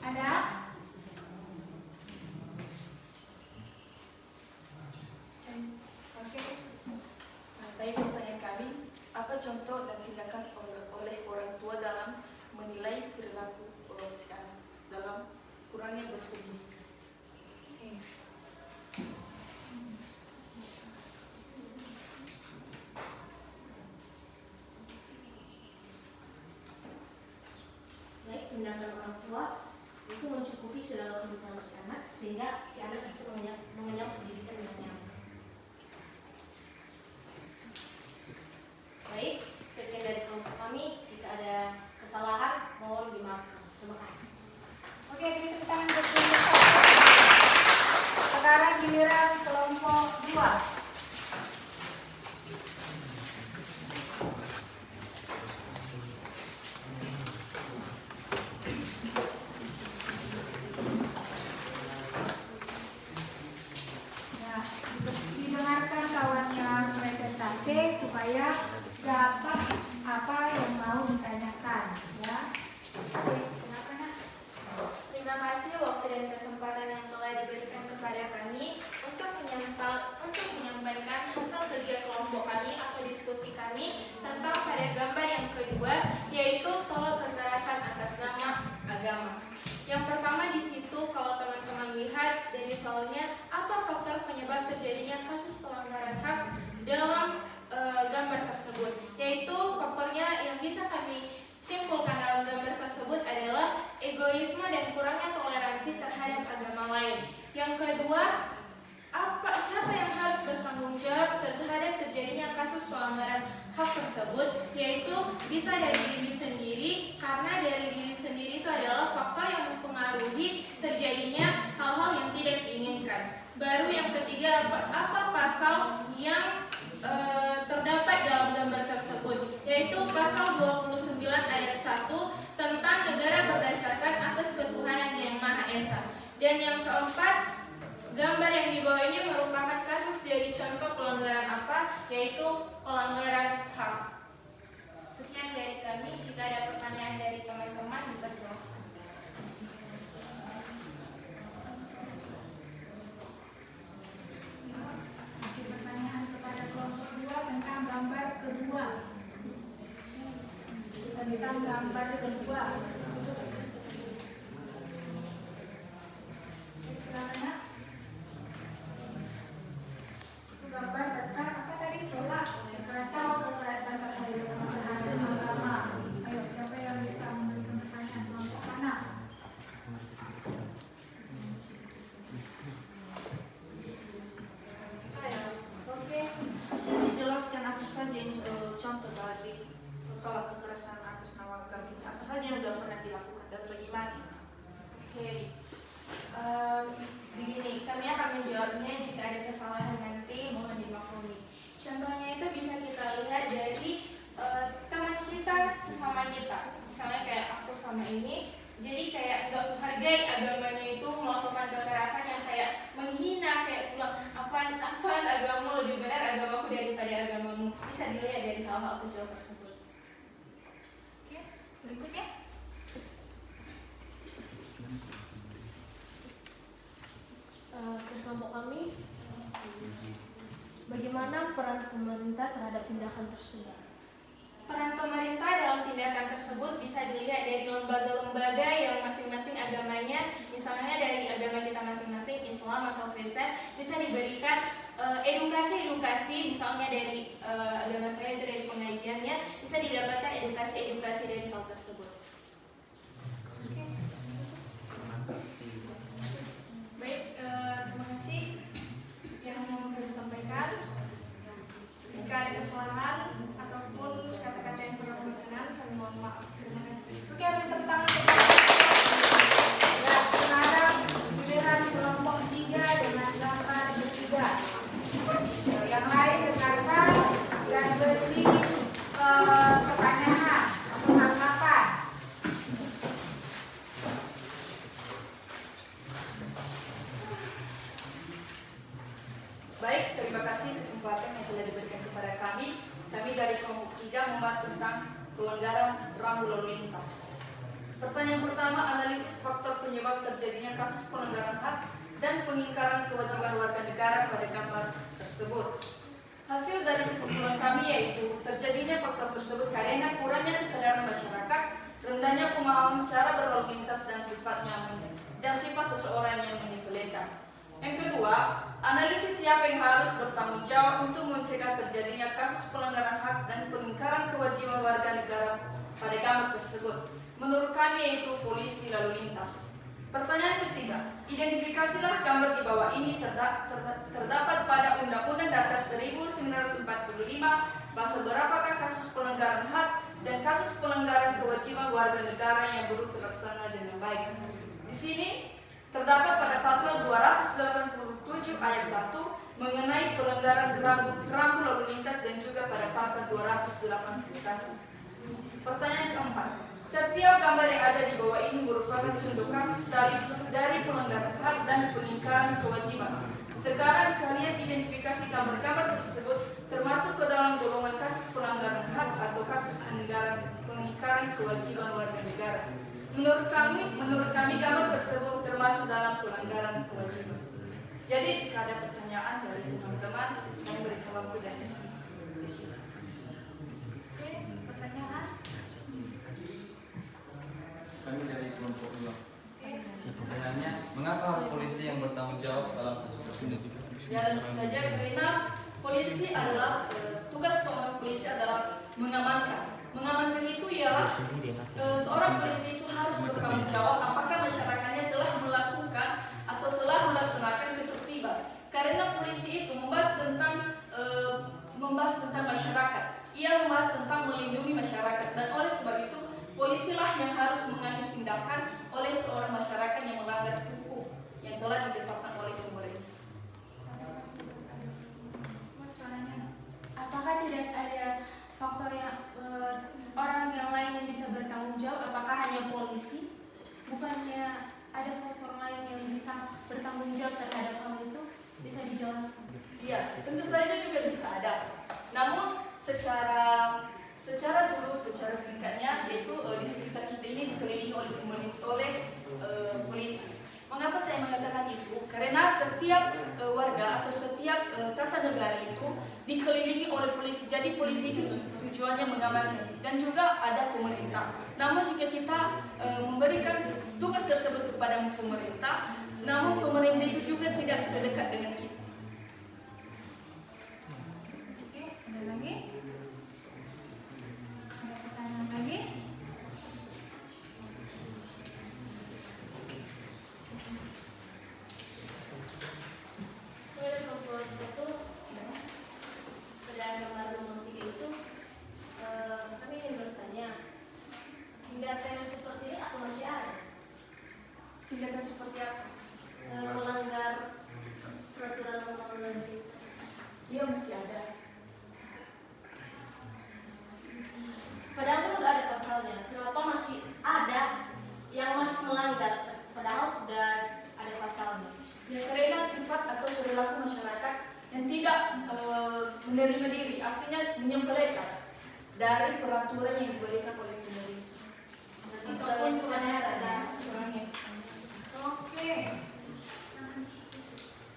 Ada? Oke. Sampai pertanyaan kami, apa contoh dan tindakan oleh orang tua dalam menilai perilaku si anak dalam kurangnya berhubungan? Oke. Baik, tindakan orang tua itu mencukupi segala kebutuhan si anak sehingga si anak bisa mengenyam pendidikan dengan nyaman. Baik, sekian dari kelompok kami. Jika ada kesalahan, mohon dimaafkan. Terima kasih. Oke, beri tepuk tangan buat kelompok 1. Sekarang giliran kelompok 2. Nah, kesempatan yang telah diberikan kepada kami untuk menyampaikan hasil kerja kelompok kami atau diskusi kami tentang pada gambar yang kedua, yaitu tolak kekerasan atas nama agama. Yang pertama di situ, kalau teman-teman lihat dari soalnya, apa faktor penyebab terjadinya kasus pelanggaran hak dalam gambar tersebut? Yaitu faktornya yang bisa kami simpulkan dalam gambar tersebut adalah egoisme dan kurangnya toleransi terhadap agama lain. Yang kedua, siapa yang harus bertanggung jawab terhadap terjadinya kasus pelanggaran hak tersebut? Yaitu bisa dari diri sendiri, karena dari diri sendiri itu adalah faktor yang mempengaruhi terjadinya hal-hal yang tidak diinginkan. Baru yang ketiga, apa pasal yang terdapat dalam gambar tersebut, yaitu pasal 29 ayat 1 tentang negara berdasarkan atas ketuhanan yang Maha Esa. Dan yang keempat, gambar yang di bawah ini merupakan kasus dari contoh pelanggaran apa, yaitu pelanggaran HAM. Sekian dari kami, jika ada pertanyaan dari teman-teman dipersilakan. Pertanyaan kepada kelompok 2 tentang gambar kedua. Tentang gambar kedua. Silakan, Nak. Itu gambar tentang apa tadi? Tolak kekerasan terhadap agama. Ayo, siapa yang bisa memberikan pertanyaan? Kelompok mana? Oke, bisa dijelaskan apa saja yang contoh dari tolak kekerasan atas nama agama ini? Apa saja yang sudah pernah dilakukan dan bagaimana? Oke, begini, kami akan menjawabnya. Jika ada kesalahan nanti mohon dimaklumi. Contohnya itu bisa kita lihat dari teman kita sesama kita. Misalnya kayak aku sama ini, jadi kayak nggak menghargai agamanya itu, melakukan kekerasan yang kayak menghina, kayak bilang apaan agamamu lebih benar agamaku daripada agamamu. Bisa dilihat dari hal-hal kecil tersebut. Oke, berikutnya. Ke kelompok kami, bagaimana peran pemerintah terhadap tindakan tersebut? Peran pemerintah dalam tindakan tersebut bisa dilihat dari lembaga-lembaga yang masing-masing agamanya, misalnya dari agama kita masing-masing, Islam atau Kristen, bisa diberikan edukasi-edukasi, misalnya dari agama saya itu dari pengajiannya, bisa didapatkan edukasi-edukasi dari hal tersebut. Baik, terima kasih yang mau kami sampaikan. Jika ada kesalahan ataupun kata-kata yang kurang berkenan, kami mohon maaf. Terima kasih. Oke, tepuk tangan. Ya, sekarang giliran kelompok 3 dengan gambar bertiga. Yang lain dengarkan dan beri pertanyaan atau tanggapan. Baik, terima kasih kesempatan yang telah diberikan kepada kami. Kami dari kelompok 3 membahas tentang pelanggaran rambu lalu lintas. Pertanyaan pertama, analisis faktor penyebab terjadinya kasus pelanggaran hak dan pengingkaran kewajiban warga negara pada gambar tersebut. Hasil dari kesimpulan kami yaitu terjadinya faktor tersebut karena kurangnya kesadaran masyarakat, rendahnya pemahaman cara berlalu lintas dan sifat seseorang yang menyepelekan. Yang kedua, analisis siapa yang harus bertanggung jawab untuk mencegah terjadinya kasus pelanggaran hak dan pengingkaran kewajiban warga negara pada gambar tersebut. Menurut kami yaitu polisi lalu lintas. Pertanyaan ketiga, identifikasilah gambar di bawah ini terdapat pada Undang-Undang Dasar 1945 pasal berapakah kasus pelanggaran hak dan kasus pelanggaran kewajiban warga negara yang belum terlaksana dengan baik. Di sini terdapat pada pasal 287 ayat 1 mengenai pelanggaran rambu lalu lintas dan juga pada pasal 281. Pertanyaan keempat, setiap gambar yang ada di bawah ini merupakan contoh kasus dari pelanggaran hak dan pengingkaran kewajiban. Sekarang kalian identifikasi gambar-gambar tersebut termasuk ke dalam golongan kasus pelanggaran hak atau kasus pengingkaran kewajiban warga negara. Menurut kami gambar tersebut termasuk dalam pelanggaran kewajiban. Jadi jika ada pertanyaan dari teman-teman, kami berikan waktu dan kesempatan. Oke, pertanyaan? Kami dari kelompok 2. Oke. Pertanyaannya, mengapa harus polisi yang bertanggung jawab dalam kasus tersebut? Ya, langsung saja karena polisi adalah tugas seorang polisi adalah mengamankan. Mengamankan itu ya seorang polisi itu harus bertanggung jawab apakah masyarakatnya telah melakukan atau telah melaksanakan ketertiban. Karena polisi itu membahas tentang masyarakat. Ia membahas tentang melindungi masyarakat dan oleh sebab itu polisilah yang harus mengambil tindakan oleh seorang masyarakat yang melanggar hukum yang telah ditetapkan oleh pemerintah. Apakah tidak ada faktor yang orang yang lain yang bisa bertanggung jawab? Apakah hanya polisi? Bukannya ada faktor lain yang bisa bertanggung jawab terhadap hal itu? Bisa dijelaskan? Iya, tentu saja juga bisa ada. Namun secara singkatnya yaitu di sekitar kita ini dikelilingi oleh polisi. Mengapa saya mengatakan itu? Karena setiap warga atau setiap tata negara itu dikelilingi oleh polisi. Jadi polisi itu tujuannya mengamankan dan juga ada pemerintah. Namun jika kita memberikan tugas tersebut kepada pemerintah, namun pemerintah itu juga tidak sedekat dengan kita. Oke, ada lagi? Ada pertanyaan lagi? Pada kelompok 1 pada gambar nomor 3 itu kami ingin bertanya, tindakan yang seperti ini apa masih ada? Tindakan seperti apa? Melanggar peraturan lalu lintas. Iya, masih ada. Padahal kan udah ada pasalnya. Kenapa masih ada yang masih melanggar? Padahal udah ada pasalnya. Ya, karena sifat atau perilaku masyarakat yang tidak menerima diri, artinya menyepelekan dari peraturan yang diberikan oleh pemerintah. Ataupun pelanggaran. Oke.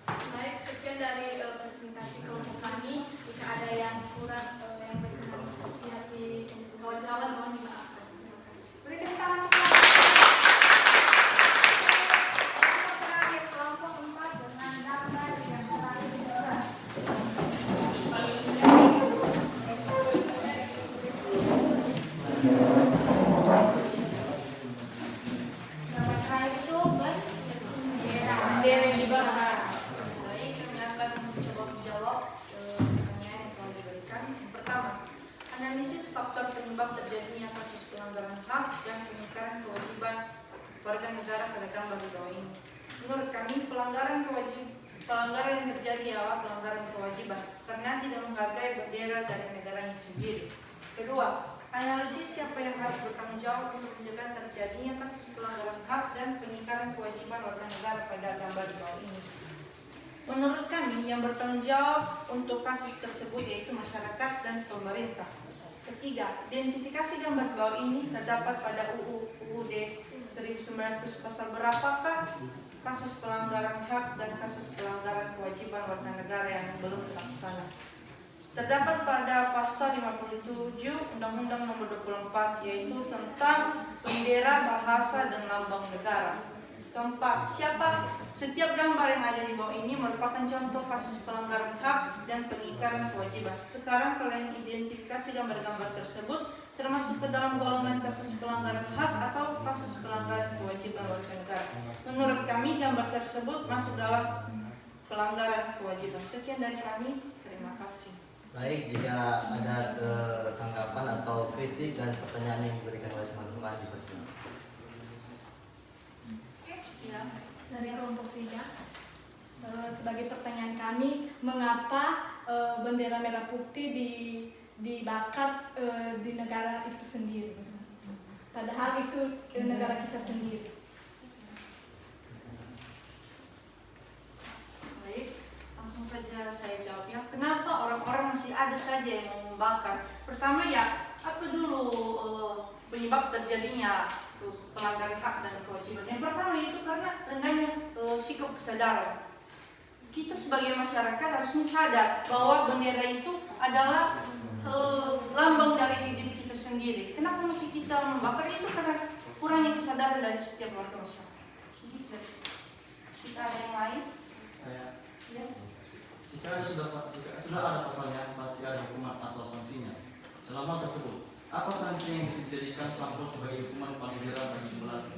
Baik, sekian dari presentasi kelompok kami. Jika ada yang kurang yang berkenan di hati kawan-kawan, mohon dimaafkan. Terima kasih. Beri tepuk tangan. Terakhir kelompok 4 dengan gambar yang terakhir dibuat. Gambar terakhir itu bendera yang dibakar. Baik, kami akan mencoba menjawab pertanyaan yang telah diberikan. Yang pertama, analisis faktor penyebab terjadinya kasus pelanggaran HAM dan pengingkaran kewajiban warga negara pada gambar di bawah ini. Menurut kami, pelanggaran yang terjadi adalah pelanggaran kewajiban karena tidak menghargai bendera dari negaranya sendiri. Kedua, analisis siapa yang harus bertanggung jawab untuk mencegah terjadinya kasus pelanggaran hak dan pengingkaran kewajiban warga negara pada gambar di bawah ini. Menurut kami, yang bertanggung jawab untuk kasus tersebut yaitu masyarakat dan pemerintah. Ketiga, identifikasi gambar di bawah ini terdapat pada UUD 1900 pasal berapakah kasus pelanggaran hak dan kasus pelanggaran kewajiban warga negara yang belum terlaksana. Terdapat pada pasal 57 Undang-Undang Nomor 24 yaitu tentang bendera, bahasa dan lambang negara. Keempat, setiap gambar yang ada di bawah ini merupakan contoh kasus pelanggaran hak dan pengingkaran kewajiban. Sekarang kalian identifikasi gambar-gambar tersebut termasuk ke dalam golongan kasus pelanggaran hak atau kasus pelanggaran kewajiban warga negara. Menurut kami gambar tersebut masuk dalam pelanggaran kewajiban. Sekian dari kami, terima kasih. Baik, jika ada tanggapan atau kritik dan pertanyaan yang diberikan oleh teman-teman dipersilakan. Ya, dari kelompok 3 sebagai pertanyaan kami, mengapa bendera merah putih dibakar di negara itu sendiri, padahal itu negara kita sendiri? Baik, langsung saja saya jawab ya. Kenapa orang-orang masih ada saja yang mau membakar? Pertama ya, apa dulu penyebab terjadinya pelanggaran hak dan kewajiban. Yang pertama itu karena rendahnya sikap kesadaran. Kita sebagai masyarakat harusnya sadar bahwa bendera itu adalah lambang dari diri kita sendiri. Kenapa mesti kita membakar itu? Karena kurangnya kesadaran dari setiap warga masyarakat. Jika ada yang lain? Saya. Ya. Jika sudah ada pasalnya, pasti ada hukuman atau sanksinya. Selama tersebut, apa sanksi yang bisa dijadikan sampel sebagai hukuman paling berat bagi pelaku?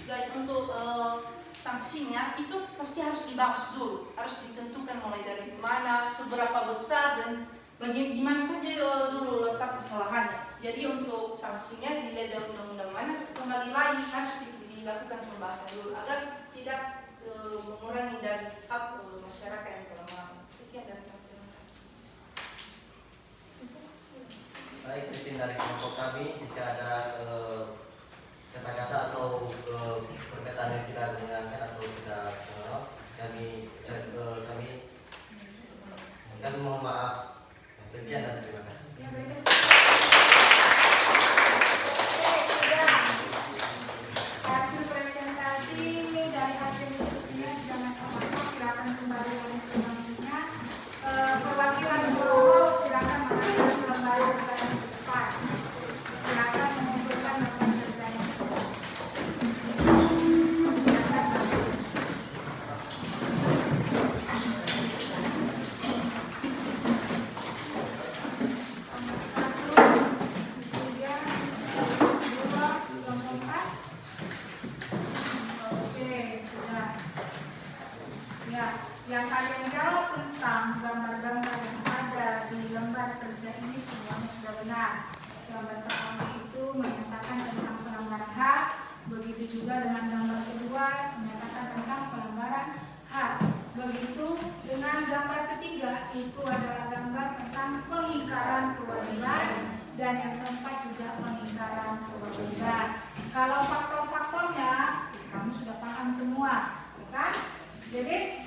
Dan untuk sanksinya itu pasti harus dibahas dulu, harus ditentukan mulai dari mana, seberapa besar, dan bagaimana saja dulu letak kesalahannya. Jadi untuk sanksinya dilihat dari undang-undang mana, kembali lagi harus dilakukan pembahasan dulu agar tidak mengurangi dari hak masyarakat yang telah melanggar. Sekian dan terima kasih. Baik, sekian dari kelompok kami. Jika ada kata-kata atau perkataan yang tidak menyenangkan atau tidak kami mohon maaf. Sekian dan terima kasih. Hasil presentasi dari hasil diskusinya sudah matang. Silakan kembali oleh teman-temannya. Perwakilan guru silakan mengatakan lembaga berjalan cepat. Silakan mengumpulkan laporan kerjanya. Yang kalian jawab tentang gambar-gambar yang ada di lembar kerja ini semuanya sudah benar. Gambar pertama itu menyatakan tentang pelanggaran hak, begitu juga dengan gambar kedua menyatakan tentang pelanggaran hak. Begitu dengan gambar ketiga itu adalah gambar tentang pengingkaran kewajiban, dan yang keempat juga pengingkaran kewajiban. Kalau faktor-faktornya kamu sudah paham semua, kan? Jadi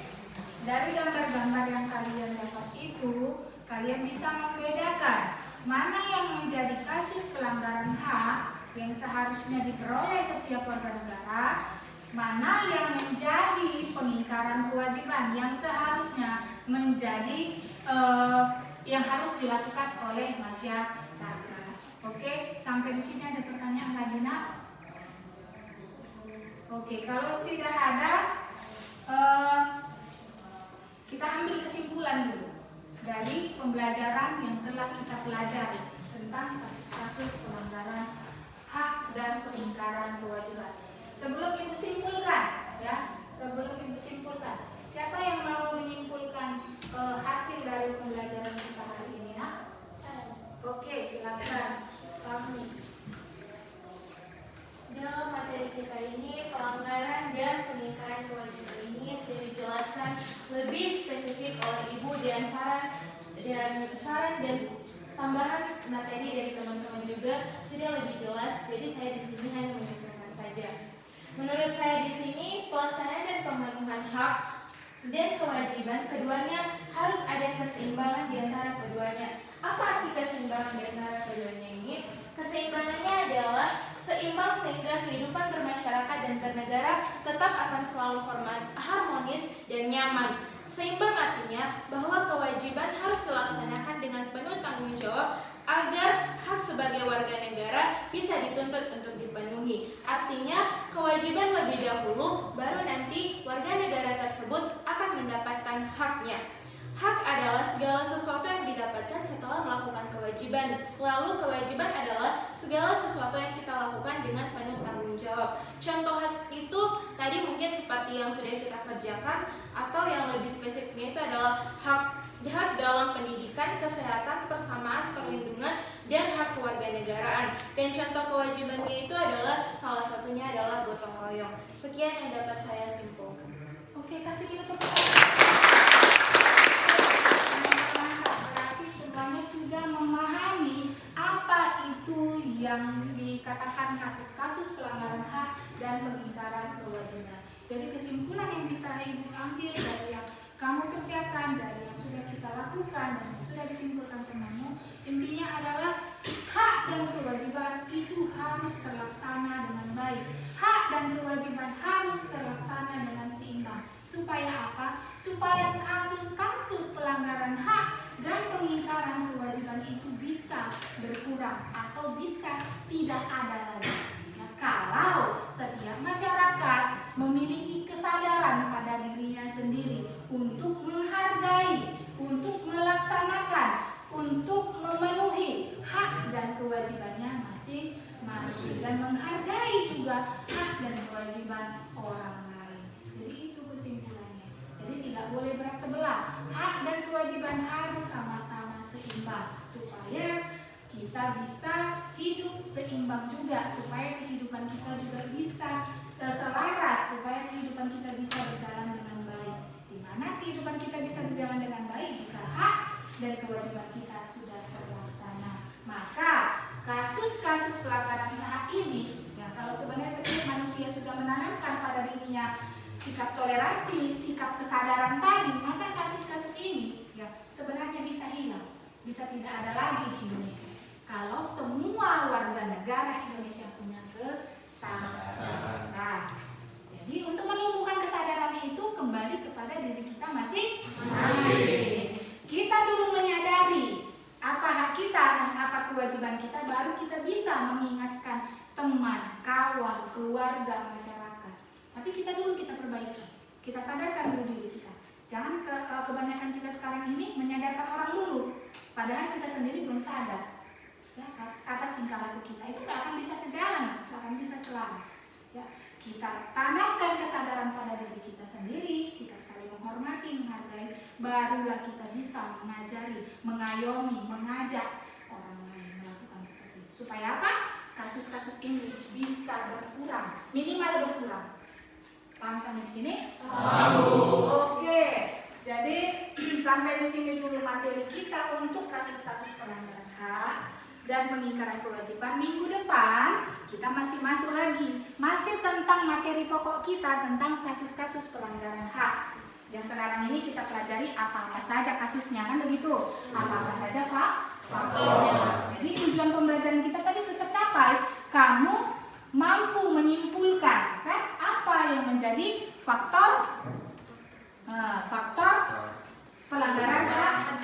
dari gambar-gambar yang kalian dapat itu, kalian bisa membedakan mana yang menjadi kasus pelanggaran hak yang seharusnya diperoleh setiap warga negara, mana yang menjadi pengingkaran kewajiban yang seharusnya menjadi yang harus dilakukan oleh masyarakat. Oke, sampai di sini ada pertanyaan lagi, nak? Oke, kalau tidak ada, kita ambil kesimpulan dulu dari pembelajaran yang telah kita pelajari tentang kasus-kasus pelanggaran hak dan pengingkaran kewajiban. Sebelum ibu simpulkan, siapa yang mau menyimpulkan hasil dari pembelajaran kita hari ini, nak? Saya. Oke, silakan. Sami. Dalam materi kita ini, pelanggaran dan pengingkaran kewajiban ini sudah dijelaskan lebih spesifik oleh Ibu, dan saran dan tambahan materi dari teman-teman juga sudah lebih jelas. Jadi saya di sini hanya menyampaikan saja. Menurut saya di sini, pelaksanaan dan pemenuhan hak dan kewajiban keduanya harus ada keseimbangan di antara keduanya. Apa arti keseimbangan di antara keduanya ini? Keseimbangannya adalah seimbang sehingga kehidupan bermasyarakat dan bernegara tetap akan selalu harmonis dan nyaman. Seimbang artinya bahwa kewajiban harus dilaksanakan dengan penuh tanggung jawab agar hak sebagai warga negara bisa dituntut untuk dipenuhi. Artinya kewajiban lebih dahulu, baru nanti warga negara tersebut akan mendapatkan haknya. Hak adalah segala sesuatu yang didapatkan setelah melakukan kewajiban. Lalu kewajiban adalah segala sesuatu yang kita lakukan dengan penuh tanggung jawab. Contoh itu tadi mungkin seperti yang sudah kita kerjakan, atau yang lebih spesifiknya itu adalah hak dalam pendidikan, kesehatan, persamaan, perlindungan, dan hak kewarganegaraan. Dan contoh kewajibannya itu adalah salah satunya adalah gotong royong. Sekian yang dapat saya simpulkan. Oke, kasih dulu tepuk semuanya sudah memahami apa itu yang dikatakan kasus-kasus pelanggaran hak dan pengingkaran kewajiban. Jadi kesimpulan yang bisa ibu ambil dari yang kamu kerjakan, dari yang sudah kita lakukan dan yang sudah disimpulkan temanmu, intinya adalah hak dan kewajiban itu harus terlaksana dengan baik. Hak dan kewajiban harus terlaksana dengan seimbang. Supaya apa? Supaya kasus-kasus pelanggaran hak dan pengingkaran kewajiban itu bisa berkurang atau bisa tidak ada lagi. Nah, kalau setiap masyarakat memiliki kesadaran pada dirinya sendiri untuk menghargai, untuk melaksanakan, untuk memenuhi hak dan kewajibannya masing-masing dan menghargai juga hak dan kewajiban orang lain. Jadi itu kesimpulannya. Jadi tidak boleh berat sebelah. Hak dan kewajiban harus sama-sama seimbang supaya kita bisa hidup seimbang juga, supaya kehidupan kita juga bisa selaras, supaya kehidupan kita bisa berjalan dengan baik. Di mana kehidupan kita bisa berjalan dengan baik jika hak dan kewajiban kita sudah terlaksana. Maka kasus-kasus pelanggaran hak ini, ya kalau sebenarnya setiap manusia sudah menanamkan pada dirinya sikap toleransi, sikap kesadaran tadi, maka kasus-kasus ini ya sebenarnya bisa hilang, bisa tidak ada lagi di Indonesia. Kalau semua warga negara Indonesia punya kesadaran. Jadi untuk menumbuhkan kesadaran itu kembali kepada diri kita masing-masing. Kita dulu menyadari apa hak kita dan apa kewajiban kita, baru kita bisa mengingatkan teman, kawan, keluarga, masyarakat. Tapi kita perbaiki. Kita sadarkan dulu diri kita. Jangan kebanyakan kita sekarang ini menyadarkan orang dulu, padahal kita sendiri belum sadar. Ya, atas tingkah laku kita itu nggak akan bisa sejalan, nggak akan bisa selaras. Ya, kita tanamkan kesadaran pada diri kita sendiri, sikap saling menghormati, menghargai, barulah kita bisa mengajari, mengayomi, mengajak orang lain melakukan seperti itu. Supaya apa? Kasus-kasus ini bisa berkurang, minimal berkurang. Paham sampai di sini? Paham. Oke, jadi sampai di sini dulu materi kita untuk kasus-kasus pelanggaran hak dan pengingkaran kewajiban. Minggu depan kita masih masuk lagi, masih tentang materi pokok kita tentang kasus-kasus pelanggaran hak. Yang sekarang ini kita pelajari apa-apa saja kasusnya, kan begitu? Apa-apa saja Pak? Faktornya. Jadi tujuan pembelajaran kita tadi sudah tercapai. Kamu mampu menyimpulkan kan apa yang menjadi faktor pelanggaran hak.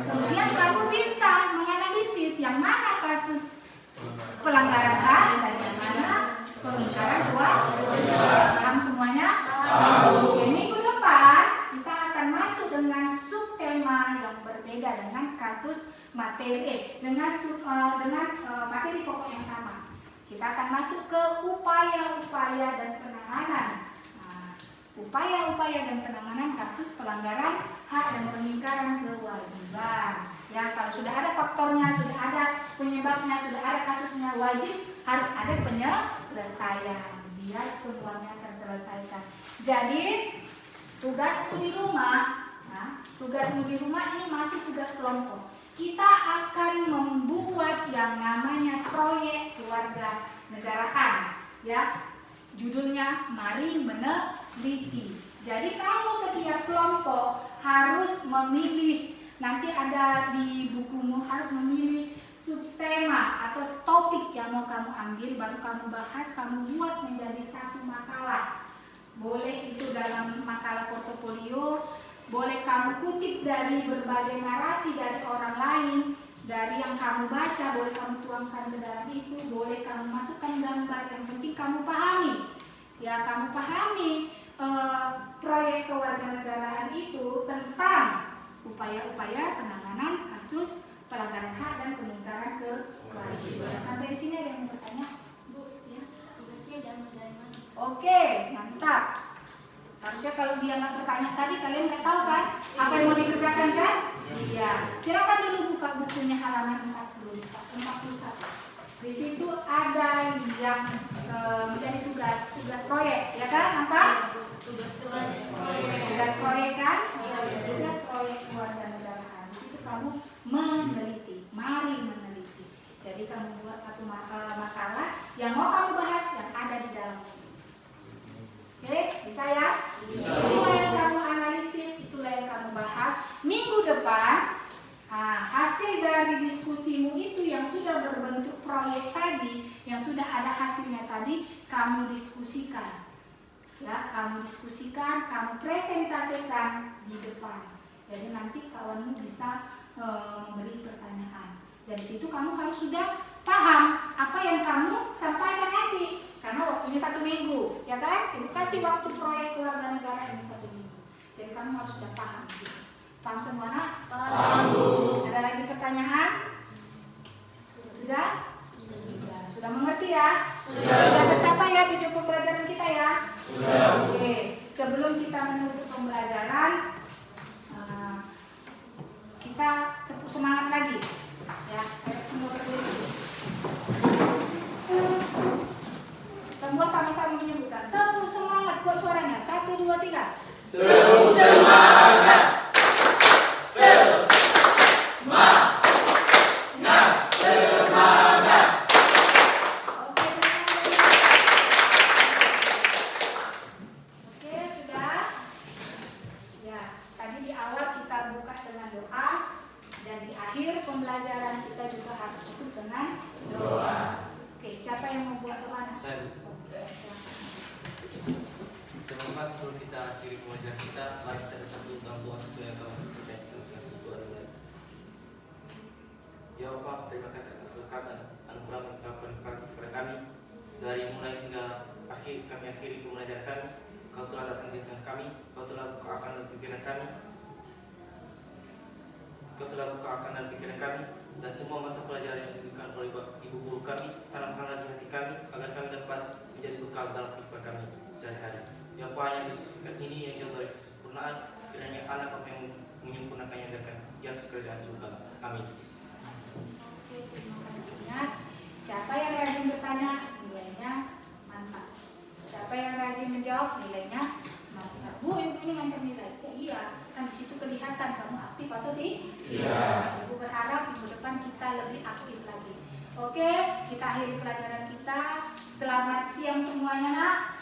Kemudian kamu bisa menganalisis yang mana kasus pelanggaran hak dan yang mana pengingkaran kewajiban. Paham semuanya? Oke, minggu depan kita akan masuk dengan subtema yang berbeda dengan kasus materi dengan materi pokok yang sama. Kita akan masuk ke upaya-upaya dan penanganan. Upaya-upaya dan penanganan kasus pelanggaran hak dan pengingkaran kewajiban. Ya, kalau sudah ada faktornya, sudah ada penyebabnya, sudah ada kasusnya, wajib harus ada penyelesaian biar semuanya terselesaikan. Jadi tugasmu di rumah, tugasmu di rumah ini masih tugas kelompok. Kita akan membuat yang namanya proyek keluarga negaraan, ya. Judulnya Mari Meneliti. Jadi kamu setiap kelompok harus memilih, nanti ada di bukumu, harus memilih subtema atau topik yang mau kamu ambil, baru kamu bahas, kamu buat menjadi satu makalah. Boleh itu dalam makalah portofolio, boleh kamu kutip dari berbagai narasi dari orang lain, dari yang kamu baca, boleh kamu tuangkan ke dalam itu, boleh kamu masukkan gambar, yang penting kamu pahami. Ya, kamu pahami proyek kewarganegaraan itu tentang upaya-upaya penanganan kasus pelanggaran hak dan pengingkaran kewajiban. Sampai di sini ada yang mau bertanya? Bu, ya, tugasnya jangan dari mana? Oke, mantap. Harusnya kalau dia nggak bertanya tadi, kalian nggak tahu kan apa yang mau dikerjakan kan? Iya. Silakan dulu buka bukunya halaman 41. Di situ ada yang menjadi tugas proyek, ya kan? Apa? Tugas proyek kan? Tugas proyek kewarganegaraan. Di situ kamu meneliti, mari meneliti. Jadi kamu buat satu makalah yang mau kamu bahas yang ada di dalam buku. Oke, bisa ya? Itulah yang kamu analisis, itulah yang kamu bahas. Yang sudah ada hasilnya tadi kamu diskusikan. Ya, kamu diskusikan, kamu presentasikan di depan. Jadi nanti kawanmu bisa memberi pertanyaan. Dari situ kamu harus sudah paham apa yang kamu sampaikan nanti. Karena waktunya 1 minggu, ya kan? Ibu kasih waktu proyek keluarga negara ini 1 minggu. Jadi kamu harus sudah paham di situ. Paham semua, nak? Paham. Ada lagi pertanyaan? Sudah? Sudah mengerti ya? Sudah tercapai ya tujuan pembelajaran kita ya? Sudah. Oke. Sebelum kita menutup pembelajaran, kita tepuk semangat lagi. Ya, ayo semua berdiri. Semua sama-sama menyebutkan. Tepuk semangat, kuat suaranya. 1, 2, 3. Tepuk semangat. Semangat. Semangat. Oke, sudah. Ya, tadi di awal kita buka dengan doa dan di akhir pembelajaran kita juga harus tutup dengan doa. Oke, siapa yang mau buat doa? Saya. Teman-teman, sebelum kita akhiri pembelajaran kita, mari kita bersatu dalam doa sesuai yang telah kita percayakan doa dengan. Ya Allah, terima kasih atas berkat dan anugerah yang telah Kau berikan kepada kami. Dari mulai hingga akhir kami akhiri pembelajaran kami, Kau telah datang di tengah kami, Kau telah buka akal dan pikiran kami, Kau telah buka akal dan pikiran kami, dan semua mata pelajaran yang diberikan oleh ibu guru kami, tanamkanlah di hati kami agar kami dapat menjadi bekal dalam kehidupan kami sehari-hari. Yang hanya bersikap ini yang jauh dari kesempurnaan, kiranya anak apa yang menyempurnakannya di atas kerajaan surga. Amin. Oke, terima kasih. Ingat, siapa yang rajin bertanya, nilainya mantap. Siapa yang rajin menjawab, nilainya mantap. Bu, ibu ini ngancam nilai. Ya, iya, kan di situ kelihatan kamu aktif atau tidak? Iya. Ibu berharap minggu depan kita lebih aktif lagi. Oke, kita akhiri pelajaran kita. Selamat siang semuanya, nak.